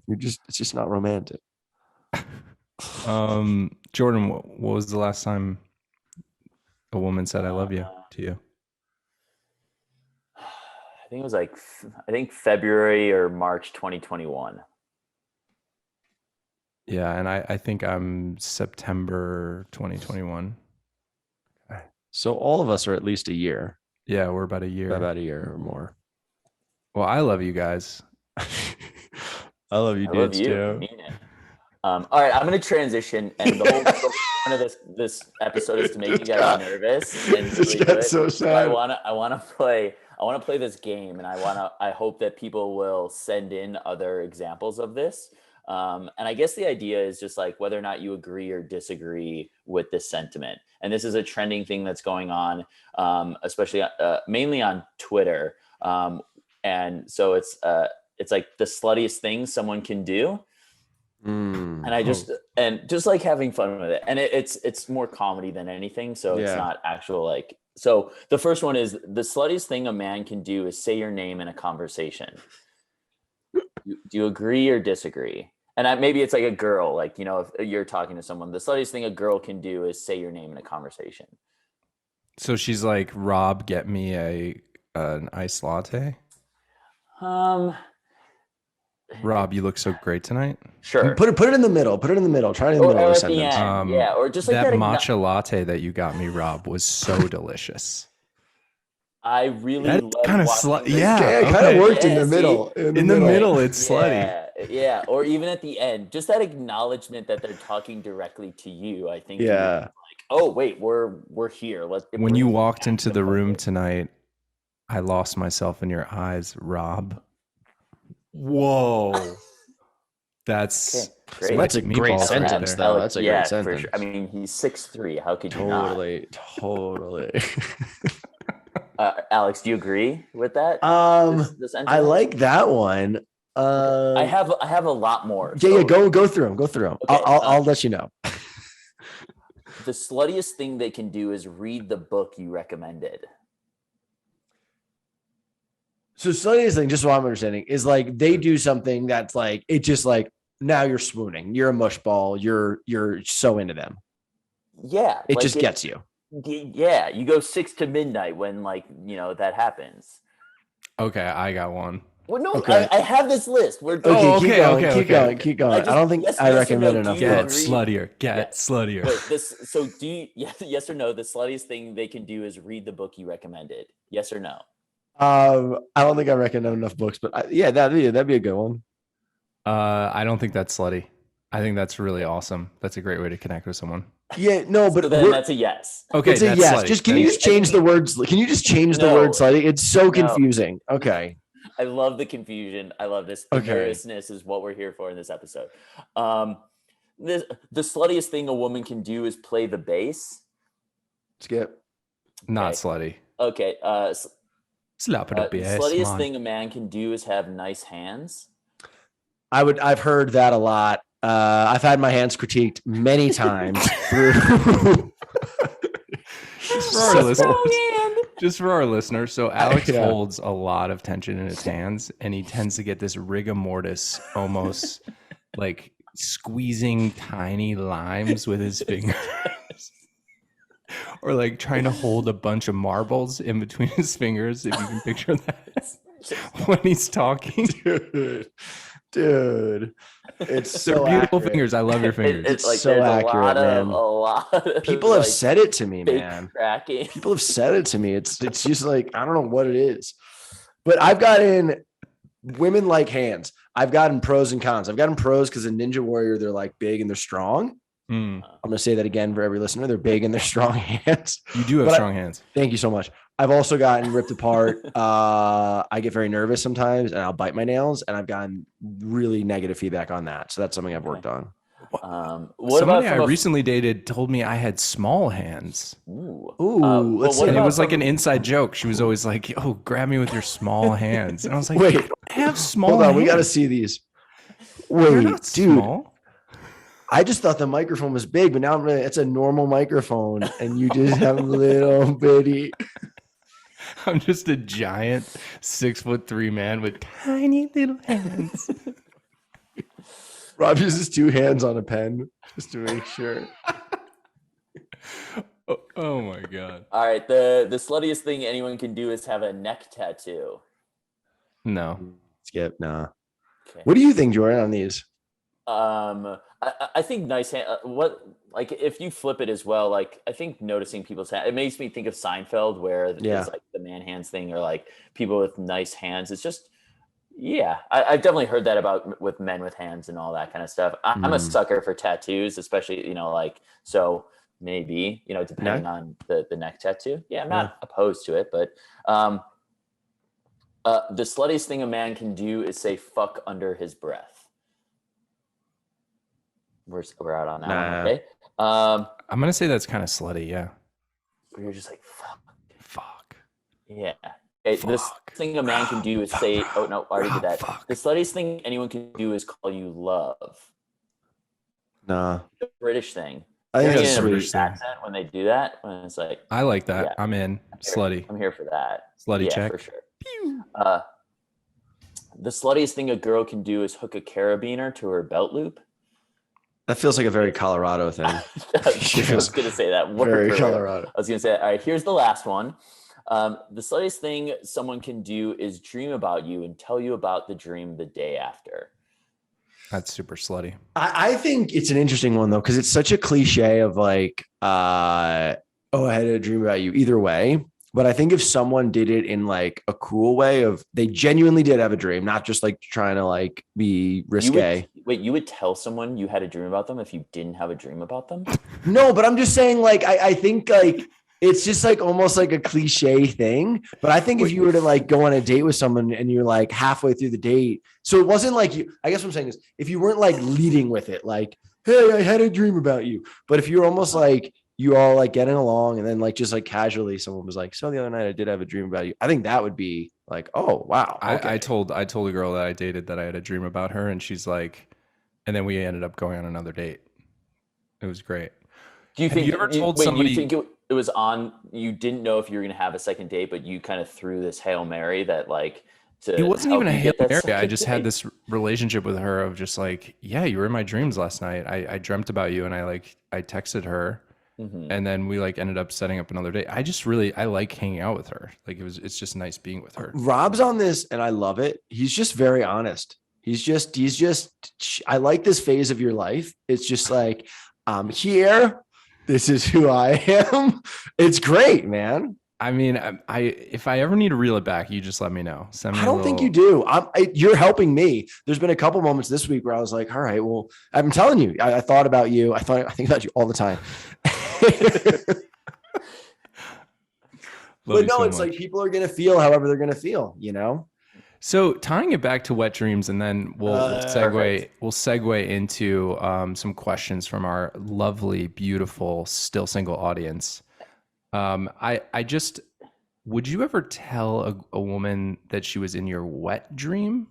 Speaker 1: It's just not romantic.
Speaker 2: Jordan, what was the last time a woman said I love you to you?
Speaker 3: I think it was like, February or March 2021.
Speaker 2: Yeah, and I think I'm September 2021.
Speaker 1: So all of us are at least a year.
Speaker 2: Yeah, we're about a year.
Speaker 1: About a year or more.
Speaker 2: Well, I love you guys.
Speaker 1: I love you,
Speaker 3: I love
Speaker 1: dudes,
Speaker 3: you. I
Speaker 1: too.
Speaker 3: mean it. All right, I'm going to transition, and the whole point of this episode is to make you guys nervous and
Speaker 1: This
Speaker 3: really
Speaker 1: got
Speaker 3: good.
Speaker 1: so
Speaker 3: So I
Speaker 1: sad.
Speaker 3: want to play this game, and I hope that people will send in other examples of this. And I guess the idea is just like whether or not you agree or disagree with this sentiment. And this is a trending thing that's going on, especially mainly on Twitter. And so it's like the sluttiest thing someone can do. And I just like having fun with it, and it's more comedy than anything, so it's not actual like. So the first one is the sluttiest thing a man can do is say your name in a conversation. Do you agree or disagree? And maybe it's like a girl, like, you know, if you're talking to someone, the sluttiest thing a girl can do is say your name in a conversation.
Speaker 2: So she's like, Rob, get me an iced latte. Rob, you look so great tonight.
Speaker 3: Sure.
Speaker 1: Put it in the middle. Put it in the middle. Try it in the middle of the sentence.
Speaker 3: Yeah, or just like
Speaker 2: that matcha latte that you got me, Rob, was so delicious.
Speaker 3: I really
Speaker 2: that kind of
Speaker 1: it kind of worked in the middle.
Speaker 2: In the middle, it's slutty.
Speaker 3: Yeah, or even at the end, just that acknowledgement that they're talking directly to you. I think.
Speaker 1: Yeah.
Speaker 3: Like, oh wait, we're here.
Speaker 2: When you walked into the room tonight, I lost myself in your eyes, Rob. Whoa. That's
Speaker 3: great.
Speaker 1: That's a great sentence, though. That's a great sentence.
Speaker 3: For sure. I mean, he's 6'3". How could you not?
Speaker 1: Totally.
Speaker 3: Alex, do you agree with that?
Speaker 1: This I like that one.
Speaker 3: I have a lot more.
Speaker 1: Yeah, go through them. Go through them. Okay, I'll let you know.
Speaker 3: The sluttiest thing they can do is read the book you recommended.
Speaker 1: So sluttiest thing, just what I'm understanding, is like they do something that's like it just like now you're swooning. You're a mush ball. You're so into them.
Speaker 3: Yeah.
Speaker 1: It just gets you.
Speaker 3: Yeah. You go 6 to midnight when that happens.
Speaker 2: Okay, I got one.
Speaker 3: Well, no, okay. I have this list.
Speaker 1: Keep going. I don't think I recommend enough.
Speaker 2: Get sluttier. Sluttier.
Speaker 3: Wait, yes or no? The sluttiest thing they can do is read the book you recommended. Yes or no?
Speaker 1: I don't think I recommend enough books, but that'd be a good one.
Speaker 2: I don't think that's slutty. I think that's really awesome. That's a great way to connect with someone.
Speaker 1: Yeah, no, but
Speaker 3: so then that's a yes.
Speaker 1: Okay, it's a yes. Slutty. Can you just change the words? Can you just change the word slutty? It's so confusing. Okay.
Speaker 3: I love the confusion. I love this. The nervousness is what we're here for in this episode. The sluttiest thing a woman can do is play the bass.
Speaker 1: Skip.
Speaker 2: Not slutty.
Speaker 3: Okay.
Speaker 2: The
Speaker 3: sluttiest thing a man can do is have nice hands.
Speaker 1: I've heard that a lot. I've had my hands critiqued many times through.
Speaker 2: Just for our listeners, so Alex holds a lot of tension in his hands, and he tends to get this rigor mortis, almost like squeezing tiny limes with his fingers. Or like trying to hold a bunch of marbles in between his fingers, if you can picture that when he's talking.
Speaker 1: Dude. It's
Speaker 2: so beautiful
Speaker 1: accurate.
Speaker 2: Fingers. I love your fingers.
Speaker 3: It's like
Speaker 1: so accurate, man.
Speaker 3: A lot of
Speaker 1: people have said it to me, man.
Speaker 3: Cracking.
Speaker 1: People have said it to me. It's just like I don't know what it is. But I've gotten women like hands. I've gotten pros and cons. I've gotten pros because in Ninja Warrior, they're like big and they're strong. I'm going to say that again for every listener. They're big and they're strong hands.
Speaker 2: You do have strong hands.
Speaker 1: Thank you so much. I've also gotten ripped apart. I get very nervous sometimes and I'll bite my nails, and I've gotten really negative feedback on that. So that's something I've worked on.
Speaker 2: Somebody I recently dated told me I had small hands.
Speaker 3: Ooh.
Speaker 1: Let's see.
Speaker 2: And it was like an inside joke. She was always like, "Oh, grab me with your small hands." And I was like,
Speaker 1: "Wait,
Speaker 2: I don't have small
Speaker 1: Hold on,
Speaker 2: hands.
Speaker 1: We got to see these."
Speaker 2: They're not
Speaker 1: dude.
Speaker 2: Small.
Speaker 1: I just thought the microphone was big, but now it's a normal microphone, and you just have a little bitty.
Speaker 2: I'm just a giant 6'3" man with tiny little hands.
Speaker 1: Rob uses 2 hands on a pen just to make sure.
Speaker 2: Oh my god!
Speaker 3: All right, the sluttiest thing anyone can do is have a neck tattoo.
Speaker 2: No,
Speaker 1: skip. Nah. Okay. What do you think, Jordan, on these?
Speaker 3: I think nice hand. Like if you flip it as well, like I think noticing people's hand, it makes me think of Seinfeld, where it's like the man hands thing, or like people with nice hands. It's just Yeah, I've definitely heard that about with men with hands and all that kind of stuff. I'm a sucker for tattoos, especially, like, so maybe, depending on the neck tattoo. Yeah, I'm not opposed to it, but the sluttiest thing a man can do is say fuck under his breath. We're out on that one, okay?
Speaker 2: I'm gonna say that's kind of slutty, yeah.
Speaker 3: You're just like, fuck.
Speaker 2: Fuck.
Speaker 3: Yeah. This thing a man can do is say, oh no, I already did that. The sluttiest thing anyone can do is call you love.
Speaker 1: Nah.
Speaker 3: The British thing.
Speaker 1: I think that's
Speaker 3: a
Speaker 1: Swedish
Speaker 3: British accent when they do that. When it's like,
Speaker 2: I like that.
Speaker 3: Yeah.
Speaker 2: I'm in. Slutty.
Speaker 3: I'm here for that.
Speaker 2: Slutty check.
Speaker 3: For sure. The sluttiest thing a girl can do is hook a carabiner to her belt loop.
Speaker 1: That feels like a very Colorado thing.
Speaker 3: I was going to say that.
Speaker 1: Very Colorado.
Speaker 3: I was going to say that. All right, here's the last one. The sluttiest thing someone can do is dream about you and tell you about the dream the day after.
Speaker 2: That's super slutty.
Speaker 1: I think it's an interesting one though, because it's such a cliche of like, I had a dream about you either way. But I think if someone did it in like a cool way of they genuinely did have a dream, not just like trying to like be risque.
Speaker 3: You would tell someone you had a dream about them if you didn't have a dream about them?
Speaker 1: No, but I'm just saying like, I think like, it's just like almost like a cliche thing. But I think if you were to like go on a date with someone and you're like halfway through the date, so it wasn't like I guess what I'm saying is if you weren't like leading with it, like, hey, I had a dream about you. But if you're almost like you all like getting along and then like just like casually someone was like, so the other night I did have a dream about you. I think that would be like, oh, wow. Okay.
Speaker 2: I told a girl that I dated that I had a dream about her and she's like, and then we ended up going on another date. It was great.
Speaker 3: Do you think
Speaker 2: you ever told somebody?
Speaker 3: You think it was on? You didn't know if you were going to have a second date, but you kind of threw this Hail Mary that like.
Speaker 2: It wasn't even a Hail Mary. I just had this relationship with her of just like, yeah, you were in my dreams last night. I dreamt about you, and I texted her, and then we like ended up setting up another date. I like hanging out with her. Like it's just nice being with her.
Speaker 1: Rob's on this, and I love it. He's just very honest. He's just. I like this phase of your life. It's just like I'm here. This is who I am. It's great, man.
Speaker 2: I mean, if I ever need to reel it back, you just let me know.
Speaker 1: I don't think you do. You're helping me. There's been a couple moments this week where I was like, all right, well, I'm telling you, I thought about you. I think about you all the time. But no, it's like people are going to feel however they're going to feel,
Speaker 2: So tying it back to wet dreams, and then we'll segue into some questions from our lovely, beautiful, still single audience. Would you ever tell a woman that she was in your wet dream?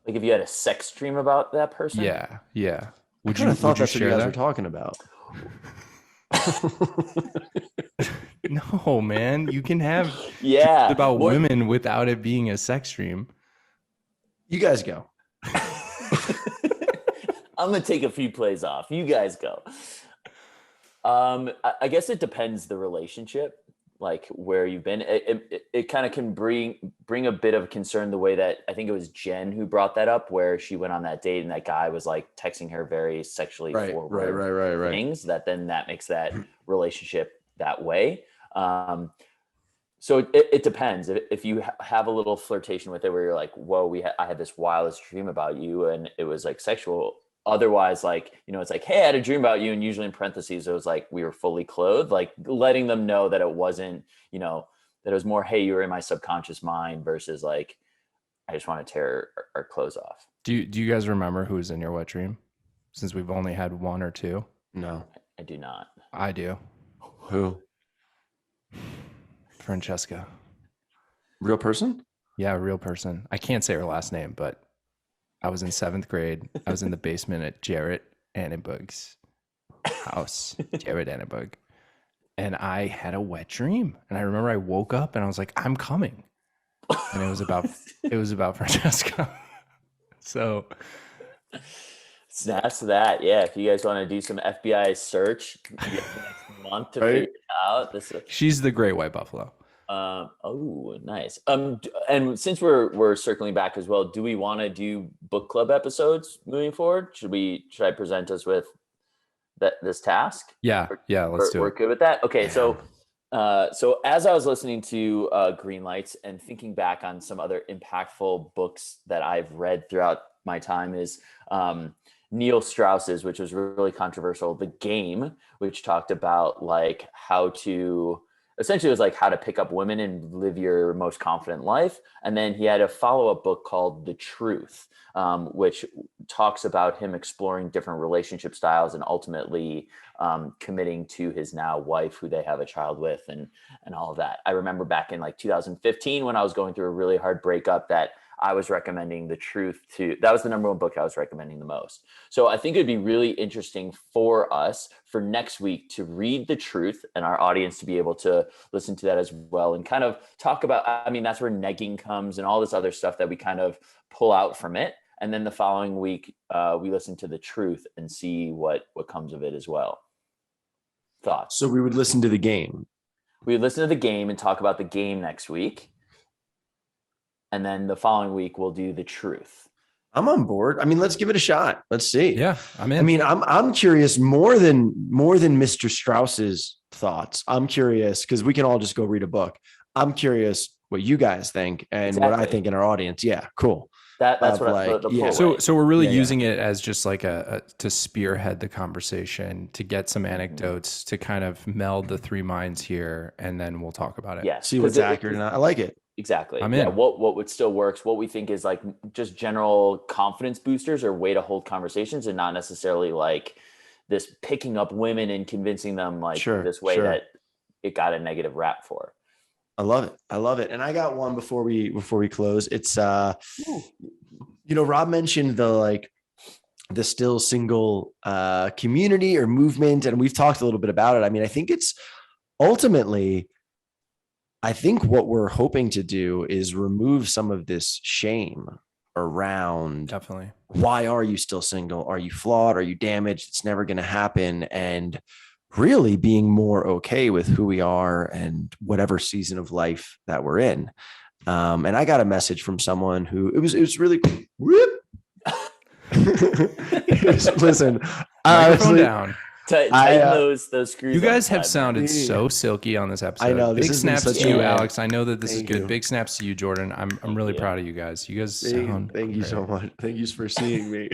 Speaker 3: Like if you had a sex dream about that person?
Speaker 2: Yeah.
Speaker 1: Would you thought that's what you guys were talking about?
Speaker 2: No, man, you can have about women without it being a sex dream.
Speaker 1: You guys go.
Speaker 3: I'm gonna take a few plays off. You guys go. I guess it depends the relationship, like where you've been. It kind of can bring a bit of concern the way that I think it was Jen who brought that up, where she went on that date and that guy was like texting her very sexually forward things that makes that relationship that way. So it depends. If you have a little flirtation with it where you're like, whoa, I had this wildest dream about you and it was like sexual. Otherwise, like, it's like, hey, I had a dream about you. And usually in parentheses, it was like, we were fully clothed, like letting them know that it wasn't, that it was more, hey, you were in my subconscious mind versus like, I just want to tear our clothes off.
Speaker 2: Do you guys remember who was in your wet dream? Since we've only had one or two.
Speaker 1: No,
Speaker 3: I do not.
Speaker 2: I do.
Speaker 1: Who?
Speaker 2: Francesca.
Speaker 1: Real person?
Speaker 2: Yeah, real person. I can't say her last name, but I was in 7th grade. I was in the basement at Jarrett Annenberg's house, Jarrett Annenberg. And I had a wet dream. And I remember I woke up and I was like, I'm coming. And it was about Francesca. So
Speaker 3: that's that. Yeah. If you guys want to do some FBI search next month to figure it out.
Speaker 2: She's the great white buffalo.
Speaker 3: Oh, nice. And since we're circling back as well, do we want to do book club episodes moving forward? Should I present us with this task?
Speaker 2: Yeah, let's do it.
Speaker 3: We're good with that. Okay, so So as I was listening to Green Lights and thinking back on some other impactful books that I've read throughout my time is Neil Strauss's, which was really controversial, The Game, which talked about like how to essentially it was like how to pick up women and live your most confident life. And then he had a follow-up book called The Truth, which talks about him exploring different relationship styles and ultimately committing to his now wife, who they have a child with, and all of that. I remember back in like 2015 when I was going through a really hard breakup that I was recommending The Truth to. That was the number one book I was recommending the most. So I think it'd be really interesting for us for next week to read The Truth and our audience to be able to listen to that as well and kind of talk about, I mean, that's where negging comes and all this other stuff that we kind of pull out from it. And then the following week, we listen to The Truth and see what comes of it as well. Thoughts?
Speaker 1: So we would listen to The Game.
Speaker 3: We would listen to The Game and talk about The Game next week. And then the following week we'll do The Truth.
Speaker 1: I'm on board. I mean, let's give it a shot. Let's see.
Speaker 2: Yeah, I'm in.
Speaker 1: I mean, I'm curious more than Mr. Strauss's thoughts. I'm curious because we can all just go read a book. I'm curious what you guys think and what I think in our audience. Yeah, cool.
Speaker 3: That's what
Speaker 1: like,
Speaker 2: So we're really using it as just like to spearhead the conversation, to get some anecdotes, to kind of meld the three minds here, and then we'll talk about it.
Speaker 3: Yeah,
Speaker 1: see what's accurate. And I like it.
Speaker 3: Exactly.
Speaker 2: I'm in.
Speaker 3: What would still works, what we think is like just general confidence boosters or way to hold conversations, and not necessarily like this picking up women and convincing them like this way that it got a negative rap for.
Speaker 1: I love it. I love it. And I got one before we close. It's Rob mentioned the still single community or movement, and we've talked a little bit about it. I mean, I think it's ultimately, I think what we're hoping to do is remove some of this shame around
Speaker 2: definitely
Speaker 1: why are you still single? Are you flawed? Are you damaged? It's never going to happen. And really being more okay with who we are and whatever season of life that we're in. And I got a message from someone who it was really whoop. Listen,
Speaker 2: microphone down.
Speaker 3: Tighten those screws.
Speaker 2: You guys have sounded so silky on this episode.
Speaker 1: I know.
Speaker 2: Big snaps to you, Alex. I know that this is good.
Speaker 1: You.
Speaker 2: Big snaps to you, Jordan. I'm really proud of you guys. You guys sound
Speaker 1: thank you so much. Thank you for seeing me.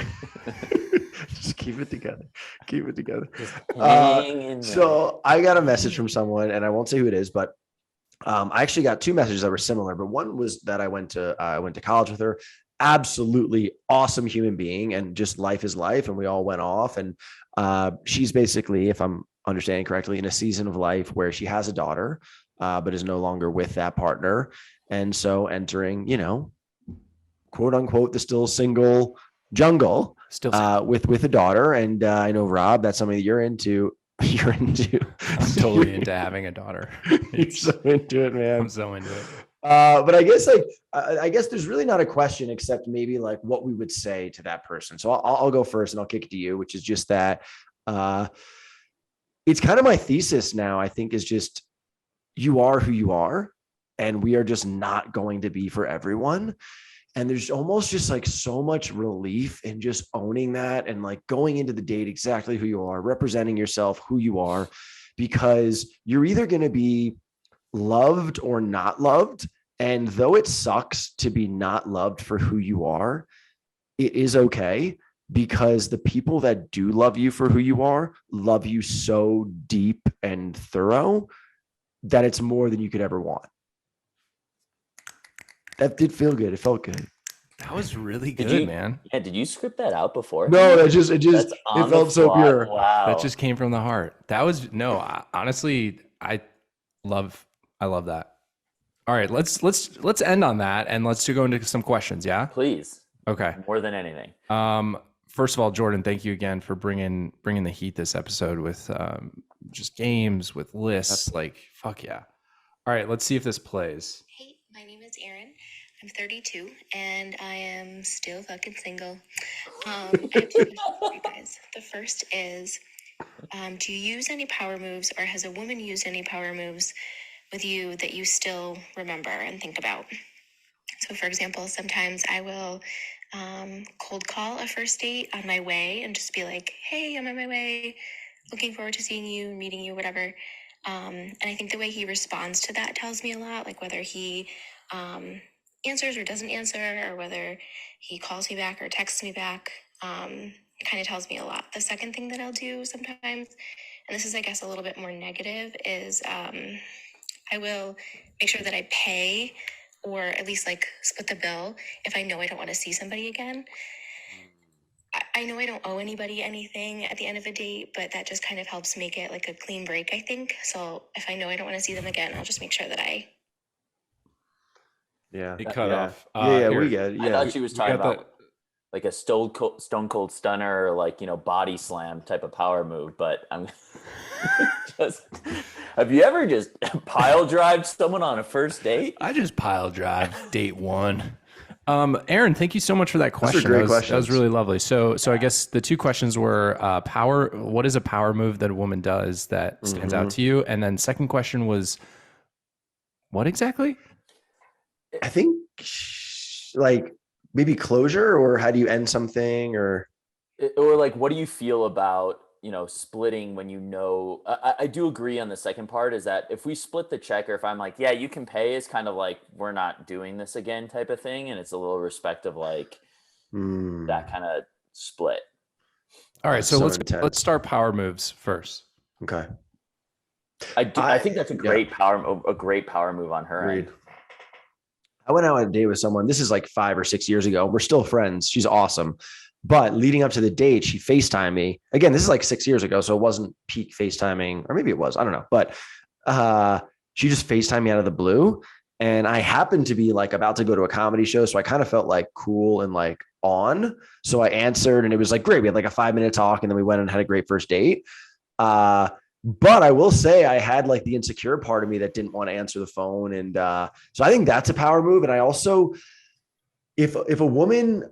Speaker 1: Just keep it together. Keep it together. So I got a message from someone, and I won't say who it is, but I actually got two messages that were similar. But one was that I went to college with her. Absolutely awesome human being, and just life is life. And we all went off, and she's basically, if I'm understanding correctly, in a season of life where she has a daughter, but is no longer with that partner. And so entering, quote unquote, the still single jungle with a daughter. And I know, Rob, that's something that you're into.
Speaker 2: I'm totally into having a daughter.
Speaker 1: You're so into it, man.
Speaker 2: I'm so into it.
Speaker 1: But I guess I guess there's really not a question except maybe like what we would say to that person. So I'll go first and I'll kick it to you, which is just that it's kind of my thesis now, I think, is just you are who you are, and we are just not going to be for everyone. And there's almost just like so much relief in just owning that and like going into the date exactly who you are, representing yourself, who you are, because you're either going to be loved or not loved. And though it sucks to be not loved for who you are, it is okay, because the people that do love you for who you are love you so deep and thorough that it's more than you could ever want. That did feel good. It felt good.
Speaker 2: That was really good, man.
Speaker 3: Yeah. Did you script that out before?
Speaker 1: No, it felt so pure.
Speaker 3: Wow.
Speaker 2: That just came from the heart. That was honestly, I love that. All right, let's end on that, and let's go into some questions. Yeah,
Speaker 3: please.
Speaker 2: Okay.
Speaker 3: More than anything.
Speaker 2: First of all, Jordan, thank you again for bringing the heat this episode with just games, with lists. Like, fuck yeah. All right, let's see if this plays.
Speaker 5: Hey, my name is Erin. I'm 32, and I am still fucking single. I have two questions for you guys. The first is, do you use any power moves, or has a woman used any power moves with you that you still remember and think about? So, for example, sometimes I will cold call a first date on my way and just be like, hey, I'm on my way, looking forward to seeing you, meeting you, whatever. And I think the way he responds to that tells me a lot, like whether he answers or doesn't answer, or whether he calls me back or texts me back. It kind of tells me a lot. The second thing that I'll do sometimes, and this is, I guess, a little bit more negative, is I will make sure that I pay or at least like split the bill if I know I don't want to see somebody again. I know I don't owe anybody anything at the end of a date, but that just kind of helps make it like a clean break, I think. So if I know I don't want to see them again, I'll just make sure that I.
Speaker 1: Yeah.
Speaker 2: It cut off.
Speaker 1: Yeah,
Speaker 2: Here.
Speaker 1: we get it.
Speaker 3: I
Speaker 1: Yeah.
Speaker 3: thought she was talking about like a stone cold stunner, or like, body slam type of power move. But I'm just, have you ever just pile drive someone on a first date?
Speaker 2: I just pile drive date one. Aaron, thank you so much for that question.
Speaker 1: great
Speaker 2: That was
Speaker 1: questions.
Speaker 2: really lovely. So I guess the two questions were power. What is a power move that a woman does that stands out to you? And then second question was, what exactly?
Speaker 1: I think like maybe closure, or how do you end something, or
Speaker 3: Like, what do you feel about, splitting when I do agree on the second part, is that if we split the check, or if I'm like, yeah, you can pay, it's kind of like, we're not doing this again type of thing. And it's a little respect of like that kind of split.
Speaker 2: All right. So
Speaker 1: intense.
Speaker 2: let's start power moves first.
Speaker 1: Okay.
Speaker 3: I think that's a great power move on her
Speaker 1: Agreed.
Speaker 3: end.
Speaker 1: I went out on a date with someone. This is like 5 or 6 years ago. We're still friends. She's awesome. But leading up to the date, she FaceTimed me. Again, this is like 6 years ago, so it wasn't peak FaceTiming, or maybe it was. I don't know. But she just FaceTimed me out of the blue. And I happened to be like about to go to a comedy show. So I kind of felt like cool and like on. So I answered, and it was like great. We had like a 5-minute talk, and then we went and had a great first date. But I will say I had like the insecure part of me that didn't want to answer the phone. And so I think that's a power move. And I also, if a woman,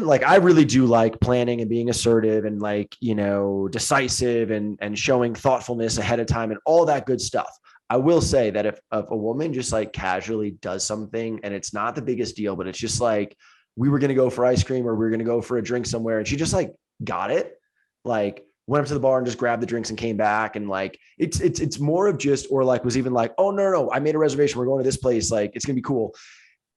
Speaker 1: like, I really do like planning and being assertive and like, decisive and showing thoughtfulness ahead of time and all that good stuff. I will say that if a woman just like casually does something and it's not the biggest deal, but it's just like, we were going to go for ice cream, or we were going to go for a drink somewhere, and she just like got it, like went up to the bar and just grabbed the drinks and came back. And like, it's more of just, or like was even like, oh, no, I made a reservation. We're going to this place. Like, it's going to be cool.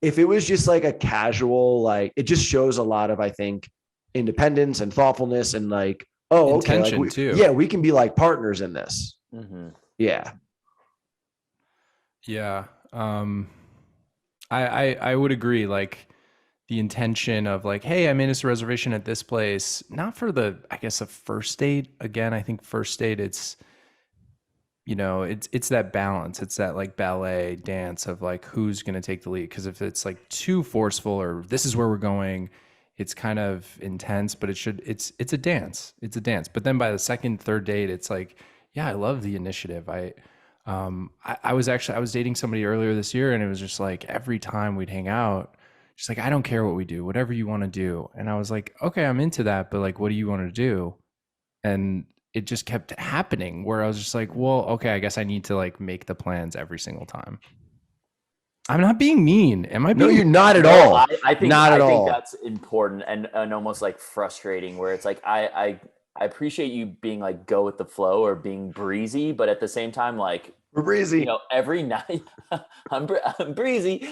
Speaker 1: If it was just like a casual, like, it just shows a lot of, I think, independence and thoughtfulness and like, oh, okay. Like
Speaker 2: too.
Speaker 1: We can be like partners in this.
Speaker 3: Mm-hmm.
Speaker 1: Yeah.
Speaker 2: Yeah. I would agree. Like, the intention of like, hey, I made us a reservation at this place, not for a first date. Again, I think first date, it's that balance. It's that like ballet dance of like, who's going to take the lead. Cause if it's like too forceful, or this is where we're going, it's kind of intense, but it's a dance. It's a dance. But then by the second, third date, it's like, yeah, I love the initiative. I was dating somebody earlier this year, and it was just like, every time we'd hang out, she's like, I don't care what we do, whatever you want to do. And I was like, okay, I'm into that, but like, what do you want to do? And it just kept happening, where I was just like, well, okay, I guess I need to like make the plans every single time. I'm not being mean. Am I being?
Speaker 1: No, you're not at all.
Speaker 3: I think
Speaker 1: all.
Speaker 3: That's important and almost like frustrating, where it's like, I appreciate you being like, go with the flow or being breezy, but at the same time, like,
Speaker 1: we're breezy.
Speaker 3: Every night I'm breezy.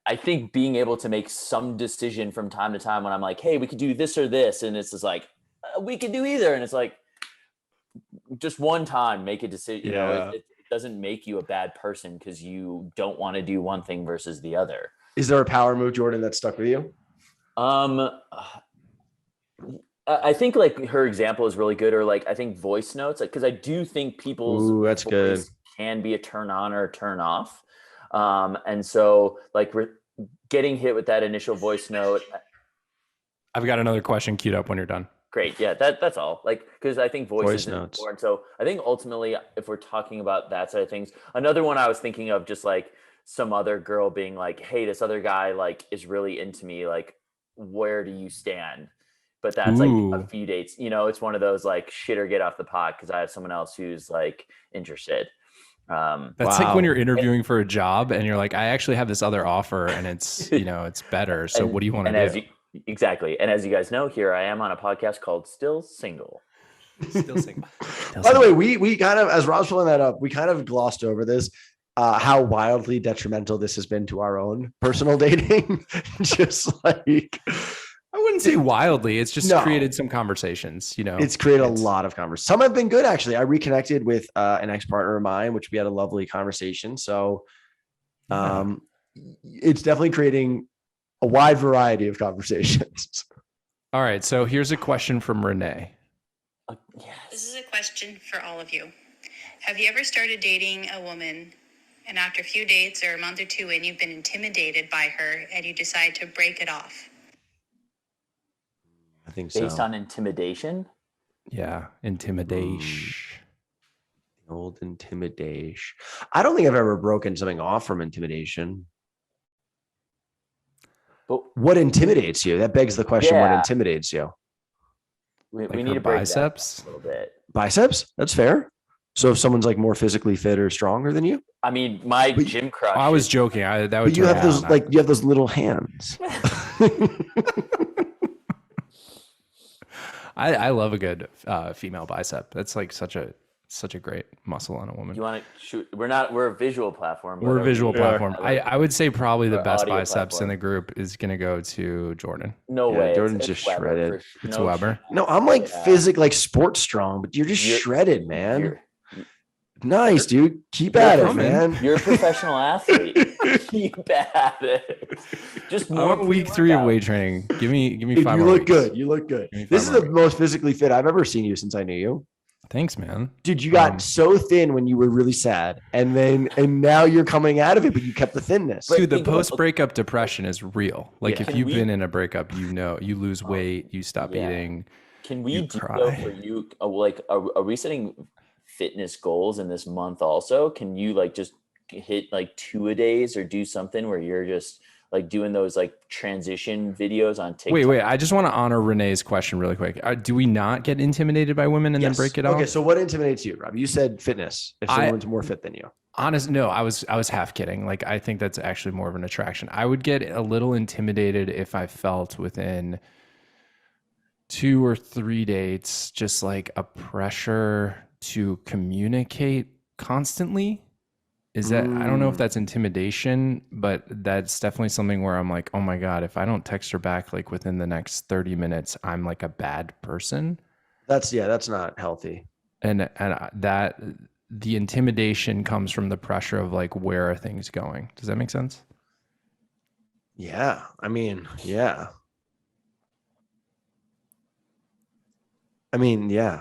Speaker 3: I think being able to make some decision from time to time when I'm like, hey, we could do this or this. And it's just like, we could do either. And it's like, just one time, make a decision. It doesn't make you a bad person because you don't want to do one thing versus the other.
Speaker 1: Is there a power move, Jordan, that stuck with you?
Speaker 3: I think like her example is really good, or like, I think voice notes, like, because I do think people's
Speaker 1: that's good.
Speaker 3: Can be a turn on or a turn off. And so like getting hit with that initial voice note.
Speaker 2: I've got another question queued up when you're done.
Speaker 3: Great. Yeah, that's all. Like, because I think voice is
Speaker 1: notes.
Speaker 3: important. So I think ultimately, if we're talking about that side of things, another one I was thinking of, just like some other girl being like, hey, this other guy like is really into me. Like, where do you stand? But that's like a few dates, it's one of those like shit or get off the pot, because I have someone else who's like interested.
Speaker 2: That's like when you're interviewing for a job and you're like, I actually have this other offer, and it's, it's better. So what do you want to do?
Speaker 3: Exactly. And as you guys know, here I am on a podcast called Still Single.
Speaker 2: Still single.
Speaker 1: By the way, we kind of, as Rob's pulling that up, we kind of glossed over this, how wildly detrimental this has been to our own personal dating. Just like,
Speaker 2: I wouldn't say wildly. It's just created some conversations, you know.
Speaker 1: It's created a lot of conversations. Some have been good, actually. I reconnected with an ex-partner of mine, which we had a lovely conversation. So it's definitely creating a wide variety of conversations.
Speaker 2: All right. So here's a question from Renee.
Speaker 5: This is a question for all of you. Have you ever started dating a woman and after a few dates or a month or two in, you've been intimidated by her and you decide to break it off?
Speaker 1: I think so.
Speaker 3: Based on intimidation?
Speaker 2: Yeah, intimidation.
Speaker 1: Old intimidation. I don't think I've ever broken something off from intimidation. But what intimidates you? That begs the question, what intimidates you?
Speaker 3: We
Speaker 2: Like
Speaker 3: need to break
Speaker 2: biceps?
Speaker 3: that a little bit.
Speaker 1: Biceps? That's fair. So if someone's like more physically fit or stronger than you?
Speaker 3: I mean, my gym crush.
Speaker 2: I was joking. That would.
Speaker 1: But you have those you have those little hands.
Speaker 2: I love a good female bicep. That's like such a great muscle on a woman.
Speaker 3: You want to shoot? We're a visual platform.
Speaker 2: We're a visual platform. I would say probably the best biceps
Speaker 3: platform.
Speaker 2: in the group is going to go to Jordan.
Speaker 3: No way.
Speaker 1: Jordan's just
Speaker 3: Weber
Speaker 1: shredded.
Speaker 2: It's Weber.
Speaker 1: No, I'm like like sports strong, but you're just shredded, man. Nice, dude. Keep at it, man.
Speaker 3: You're a professional athlete. Keep at it. Just more.
Speaker 2: I'm week 3 of weight training. Give me 5
Speaker 1: You
Speaker 2: more
Speaker 1: look
Speaker 2: weeks.
Speaker 1: good. You look good. This is the most physically fit I've ever seen you since I knew you.
Speaker 2: Thanks, man.
Speaker 1: Dude, you got so thin when you were really sad, and now you're coming out of it, but you kept the thinness.
Speaker 2: Dude, the post-breakup depression is real. Like if you've been in a breakup, you know, you lose weight, you stop eating.
Speaker 3: Can we do though for you? Are we setting fitness goals in this month also? Can you like just hit like 2 a days or do something where you're just like doing those like transition videos on TikTok?
Speaker 2: Wait. I just want to honor Renee's question really quick. Do we not get intimidated by women and then break it off?
Speaker 1: Okay, so what intimidates you, Rob? You said fitness. If someone's more fit than you.
Speaker 2: No, I was half kidding. Like I think that's actually more of an attraction. I would get a little intimidated if I felt within 2 or 3 dates just like a pressure to communicate constantly. Is that, I don't know if that's intimidation, but that's definitely something where I'm like, oh my God, if I don't text her back like within the next 30 minutes, I'm like a bad person.
Speaker 1: That's not healthy.
Speaker 2: And that the intimidation comes from the pressure of like, where are things going? Does that make sense?
Speaker 1: Yeah. I mean, yeah.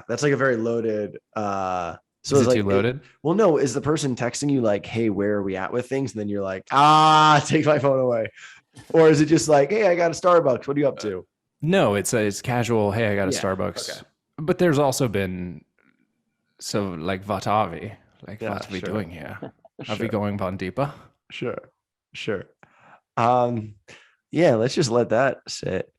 Speaker 1: That's like a very loaded, so
Speaker 2: is it
Speaker 1: like,
Speaker 2: too loaded?
Speaker 1: Well, no, is the person texting you like, hey, where are we at with things? And then you're like, take my phone away. Or is it just like, hey, I got a Starbucks. What are you up to?
Speaker 2: No, it's casual. Hey, I got a Starbucks. Okay. But there's also been, so like, what are we? Like, what are we doing here? Are we going Von Deepa?
Speaker 1: Sure. Let's just let that sit.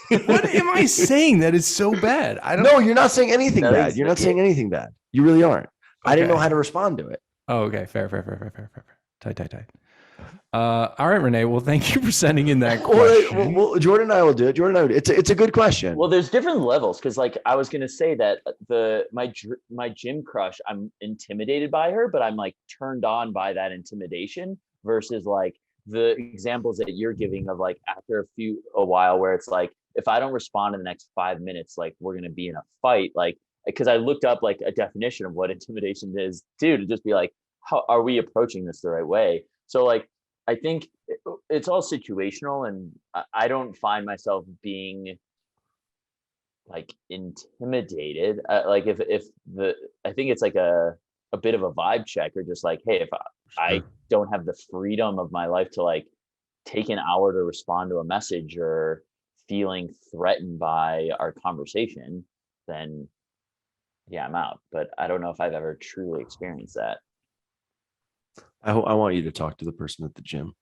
Speaker 2: What am I saying that is so bad?
Speaker 1: No, you're not saying anything bad. You're not saying anything bad. You really aren't. Okay. I didn't know how to respond to it.
Speaker 2: Oh, okay. Fair. Tight. All right, Renee. Well, thank you for sending in that question.
Speaker 1: Well, Jordan and I will do it. It's a good question.
Speaker 3: Well, there's different levels because, like, I was gonna say that my gym crush, I'm intimidated by her, but I'm like turned on by that intimidation versus like the examples that you're giving of like after a while where it's like, if I don't respond in the next 5 minutes, like we're going to be in a fight. Like, because I looked up like a definition of what intimidation is too, to just be like, how are we approaching this the right way? So like, I think it's all situational, and I don't find myself being like intimidated. Like I think it's like a bit of a vibe check, or just like, hey, if I don't have the freedom of my life to like take an hour to respond to a message or feeling threatened by our conversation, then I'm out. But I don't know if I've ever truly experienced that.
Speaker 1: I want you to talk to the person at the gym.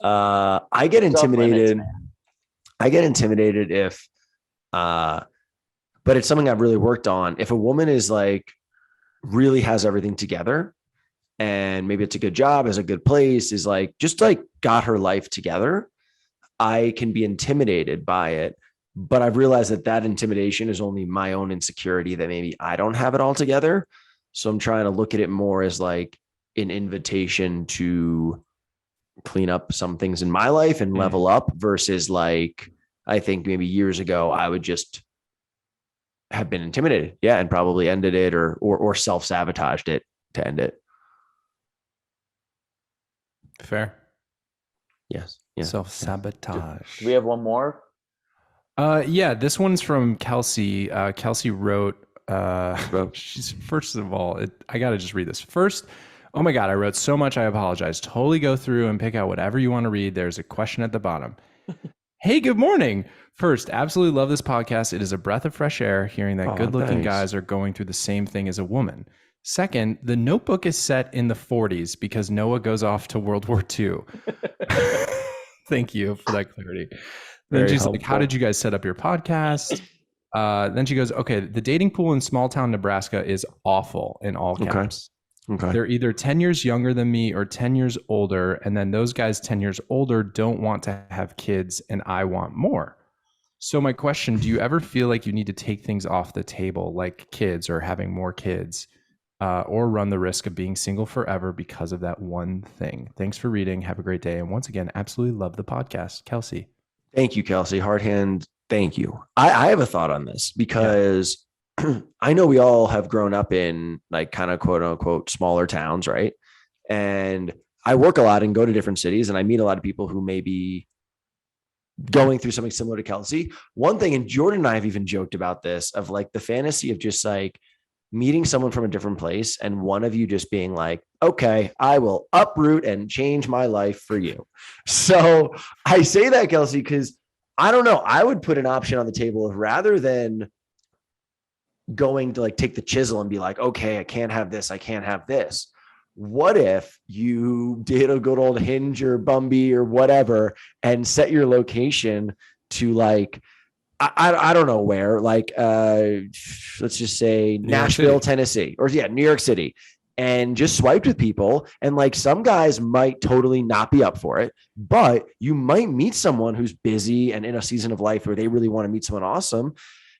Speaker 1: I get intimidated. I get intimidated if, but it's something I've really worked on. If a woman is like really has everything together, and maybe it's a good job, has a good place, is like just like got her life together, I can be intimidated by it but I've realized that intimidation is only my own insecurity, that maybe I don't have it all together. So I'm trying to look at it more as like an invitation to clean up some things in my life and level up, versus like, I think maybe years ago, I would just have been intimidated. Yeah. And probably ended it or self-sabotaged it to end it.
Speaker 2: Fair.
Speaker 1: Yes. Yeah.
Speaker 2: Self-sabotage.
Speaker 3: Do we have one more?
Speaker 2: Yeah, this one's from Kelsey. Kelsey wrote, she's first of all, I got to just read this first. Oh my God, I wrote so much. I apologize. Totally go through and pick out whatever you want to read. There's a question at the bottom. Hey, good morning. First, absolutely love this podcast. It is a breath of fresh air hearing that good-looking guys are going through the same thing as a woman. Second, the Notebook is set in the 40s because Noah goes off to World War II. Thank you for that clarity. Then she's like, how did you guys set up your podcast? Then she goes, okay, the dating pool in small town Nebraska is awful in all caps.
Speaker 1: Okay.
Speaker 2: They're either 10 years younger than me or 10 years older. And then those guys 10 years older don't want to have kids and I want more. So my question, do you ever feel like you need to take things off the table, like kids or having more kids, or run the risk of being single forever because of that one thing? Thanks for reading. Have a great day. And once again, absolutely love the podcast. Kelsey.
Speaker 1: Thank you, Kelsey. Hard hand. Thank you. I have a thought on this because I know we all have grown up in like kind of quote unquote smaller towns, right? And I work a lot and go to different cities and I meet a lot of people who may be going through something similar to Kelsey. One thing, and Jordan and I have even joked about this, of like the fantasy of just like meeting someone from a different place and one of you just being like, okay, I will uproot and change my life for you. So I say that, Kelsey, because I don't know, I would put an option on the table of, rather than going to like take the chisel and be like, okay, I can't have this, I can't have this. What if you did a good old Hinge or Bumby or whatever and set your location to like, I don't know where, like, let's just say Nashville, Tennessee, or New York City, and just swiped with people. And like, some guys might totally not be up for it, but you might meet someone who's busy and in a season of life where they really want to meet someone awesome.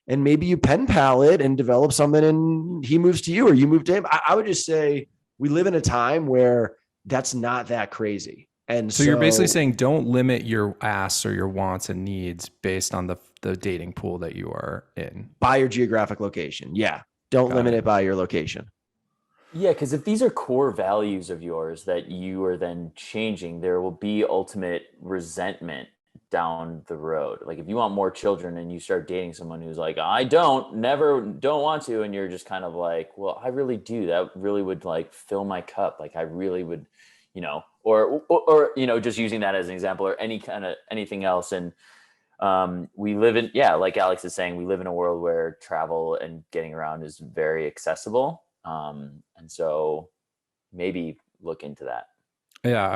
Speaker 1: And maybe you pen pal it and develop something and he moves to you or you move to him. I would just say we live in a time where that's not that crazy. And
Speaker 2: so you're basically saying don't limit your asks or your wants and needs based on the dating pool that you are in.
Speaker 1: By your geographic location. Yeah. Don't limit it by your location.
Speaker 3: Yeah, because if these are core values of yours that you are then changing, there will be ultimate resentment down the road. Like if you want more children and you start dating someone who's like, I don't want to, and you're just kind of like, well, I really do. That really would like fill my cup. Like I really would, or just using that as an example, or anything else. And we live in, like Alex is saying, we live in a world where travel and getting around is very accessible. And so maybe look into that.
Speaker 2: Yeah,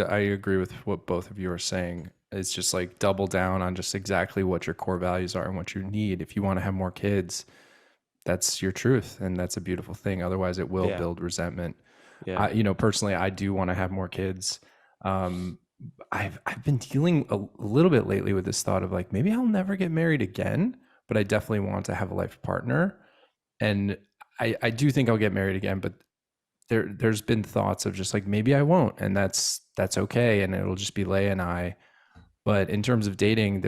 Speaker 2: I agree with what both of you are saying. It's just like double down on just exactly what your core values are and what you need. If you want to have more kids, that's your truth. And that's a beautiful thing. Otherwise it will build resentment. Yeah. Personally, I do want to have more kids. I've been dealing a little bit lately with this thought of like, maybe I'll never get married again, but I definitely want to have a life partner. And I do think I'll get married again, but there's been thoughts of just like, maybe I won't. And that's okay. And it'll just be Leia and I. But in terms of dating,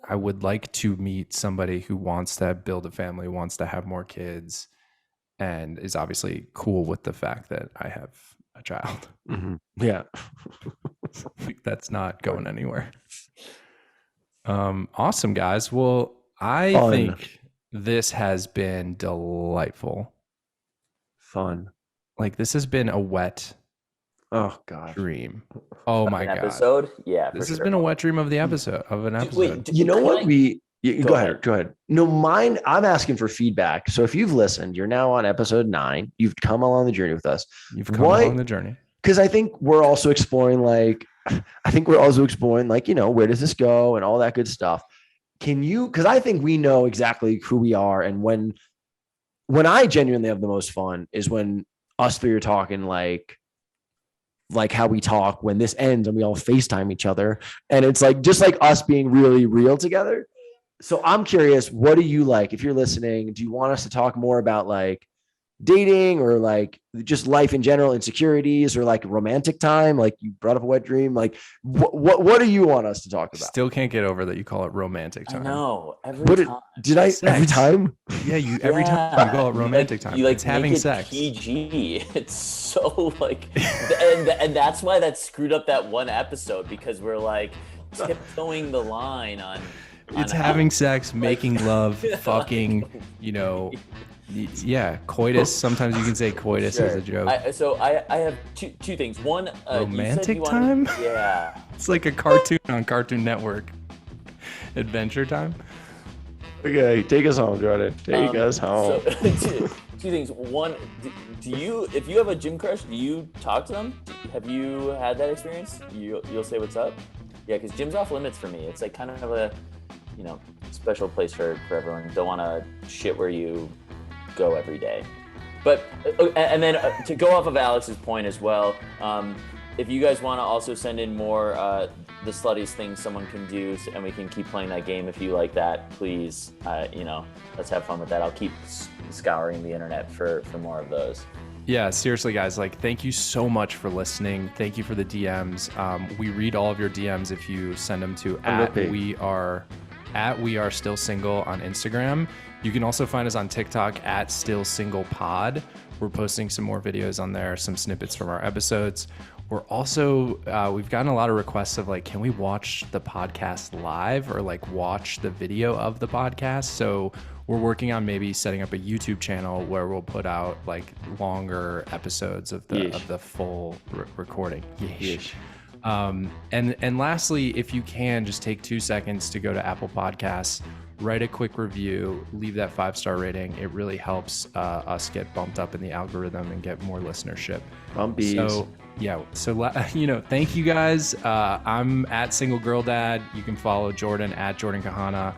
Speaker 2: I would like to meet somebody who wants to build a family, wants to have more kids, and is obviously cool with the fact that I have a child.
Speaker 1: Mm-hmm. Yeah.
Speaker 2: That's not going anywhere. Awesome, guys. Well, I think this has been delightful.
Speaker 1: Fun.
Speaker 2: Like this has been a wet dream. Oh my God.
Speaker 3: Episode? Yeah.
Speaker 2: This has been a wet dream of an episode.
Speaker 3: Wait,
Speaker 1: you know what? Go ahead. No, mine, I'm asking for feedback. So if you've listened, you're now on episode 9. You've come along the journey with us.
Speaker 2: You've come along the journey.
Speaker 1: Because I think we're also exploring where does this go and all that good stuff. Because I think we know exactly who we are. And when I genuinely have the most fun is when us three are talking like how we talk when this ends and we all FaceTime each other. And it's like, just like us being really real together. So I'm curious, what do you like? If you're listening, do you want us to talk more about like dating or like just life in general, insecurities, or like romantic time? Like you brought up a wet dream. Like what do you want us to talk about?
Speaker 2: Still can't get over that you call it romantic
Speaker 3: I
Speaker 2: time.
Speaker 3: know every
Speaker 1: What
Speaker 3: time.
Speaker 1: did I every time?
Speaker 2: Yeah, every time you call it romantic time.
Speaker 3: You like
Speaker 2: it's having
Speaker 3: make it
Speaker 2: sex.
Speaker 3: PG. It's so like, and that's why that screwed up that one episode, because we're like tiptoeing the line on.
Speaker 2: It's having sex, making love, fucking, coitus. Sometimes you can say coitus as a joke.
Speaker 3: I have two things. One,
Speaker 2: romantic time?
Speaker 3: Yeah.
Speaker 2: It's like a cartoon on Cartoon Network. Adventure time?
Speaker 1: Okay, take us home, Jordan. Take us home.
Speaker 3: So, two things. One, if you have a gym crush, do you talk to them? Have you had that experience? You'll say what's up? Yeah, because gym's off limits for me. It's like kind of a, special place for everyone. Don't want to shit where you go every day. But, and then to go off of Alex's point as well, if you guys want to also send in more the sluttiest things someone can do, and we can keep playing that game if you like that, please, let's have fun with that. I'll keep scouring the internet for more of those.
Speaker 2: Yeah, seriously, guys, thank you so much for listening. Thank you for the DMs. We read all of your DMs if you send them to We Are Still Single on Instagram. You can also find us on TikTok at Still Single Pod. We're posting some more videos on there, some snippets from our episodes. We're also, we've gotten a lot of requests of can we watch the podcast live or watch the video of the podcast? So we're working on maybe setting up a YouTube channel where we'll put out longer episodes of the full recording. Yeesh. And lastly, if you can just take 2 seconds to go to Apple Podcasts, write a quick review, leave that 5-star rating. It really helps us get bumped up in the algorithm and get more listenership.
Speaker 1: Bumpies.
Speaker 2: So thank you guys. I'm at Single Girl Dad. You can follow Jordan at Jordan Kahana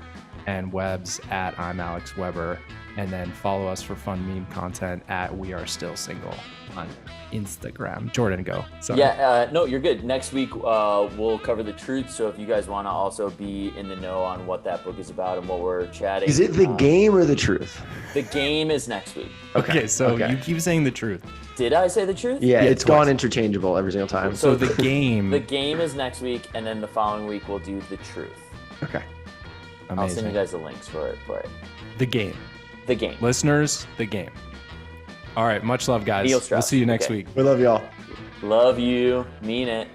Speaker 2: and Webbs at I'm Alex Weber. And then follow us for fun meme content at We Are Still Single on Instagram. Jordan, go. Sorry.
Speaker 3: Yeah, no, you're good. Next week, we'll cover the truth. So if you guys want to also be in the know on what that book is about and what we're chatting.
Speaker 1: Is it the game or the truth?
Speaker 3: The game is next week.
Speaker 2: Okay, so you keep saying the truth.
Speaker 3: Did I say the truth?
Speaker 1: Yeah, it's gone interchangeable every single time.
Speaker 2: So the game.
Speaker 3: The game is next week, and then the following week we'll do the truth.
Speaker 1: Okay.
Speaker 2: Amazing.
Speaker 3: I'll send you guys the links for it.
Speaker 2: The game.
Speaker 3: The game.
Speaker 2: Listeners, the game. All right, much love, guys. We'll see you next week.
Speaker 1: We love y'all.
Speaker 3: Love you. Mean it.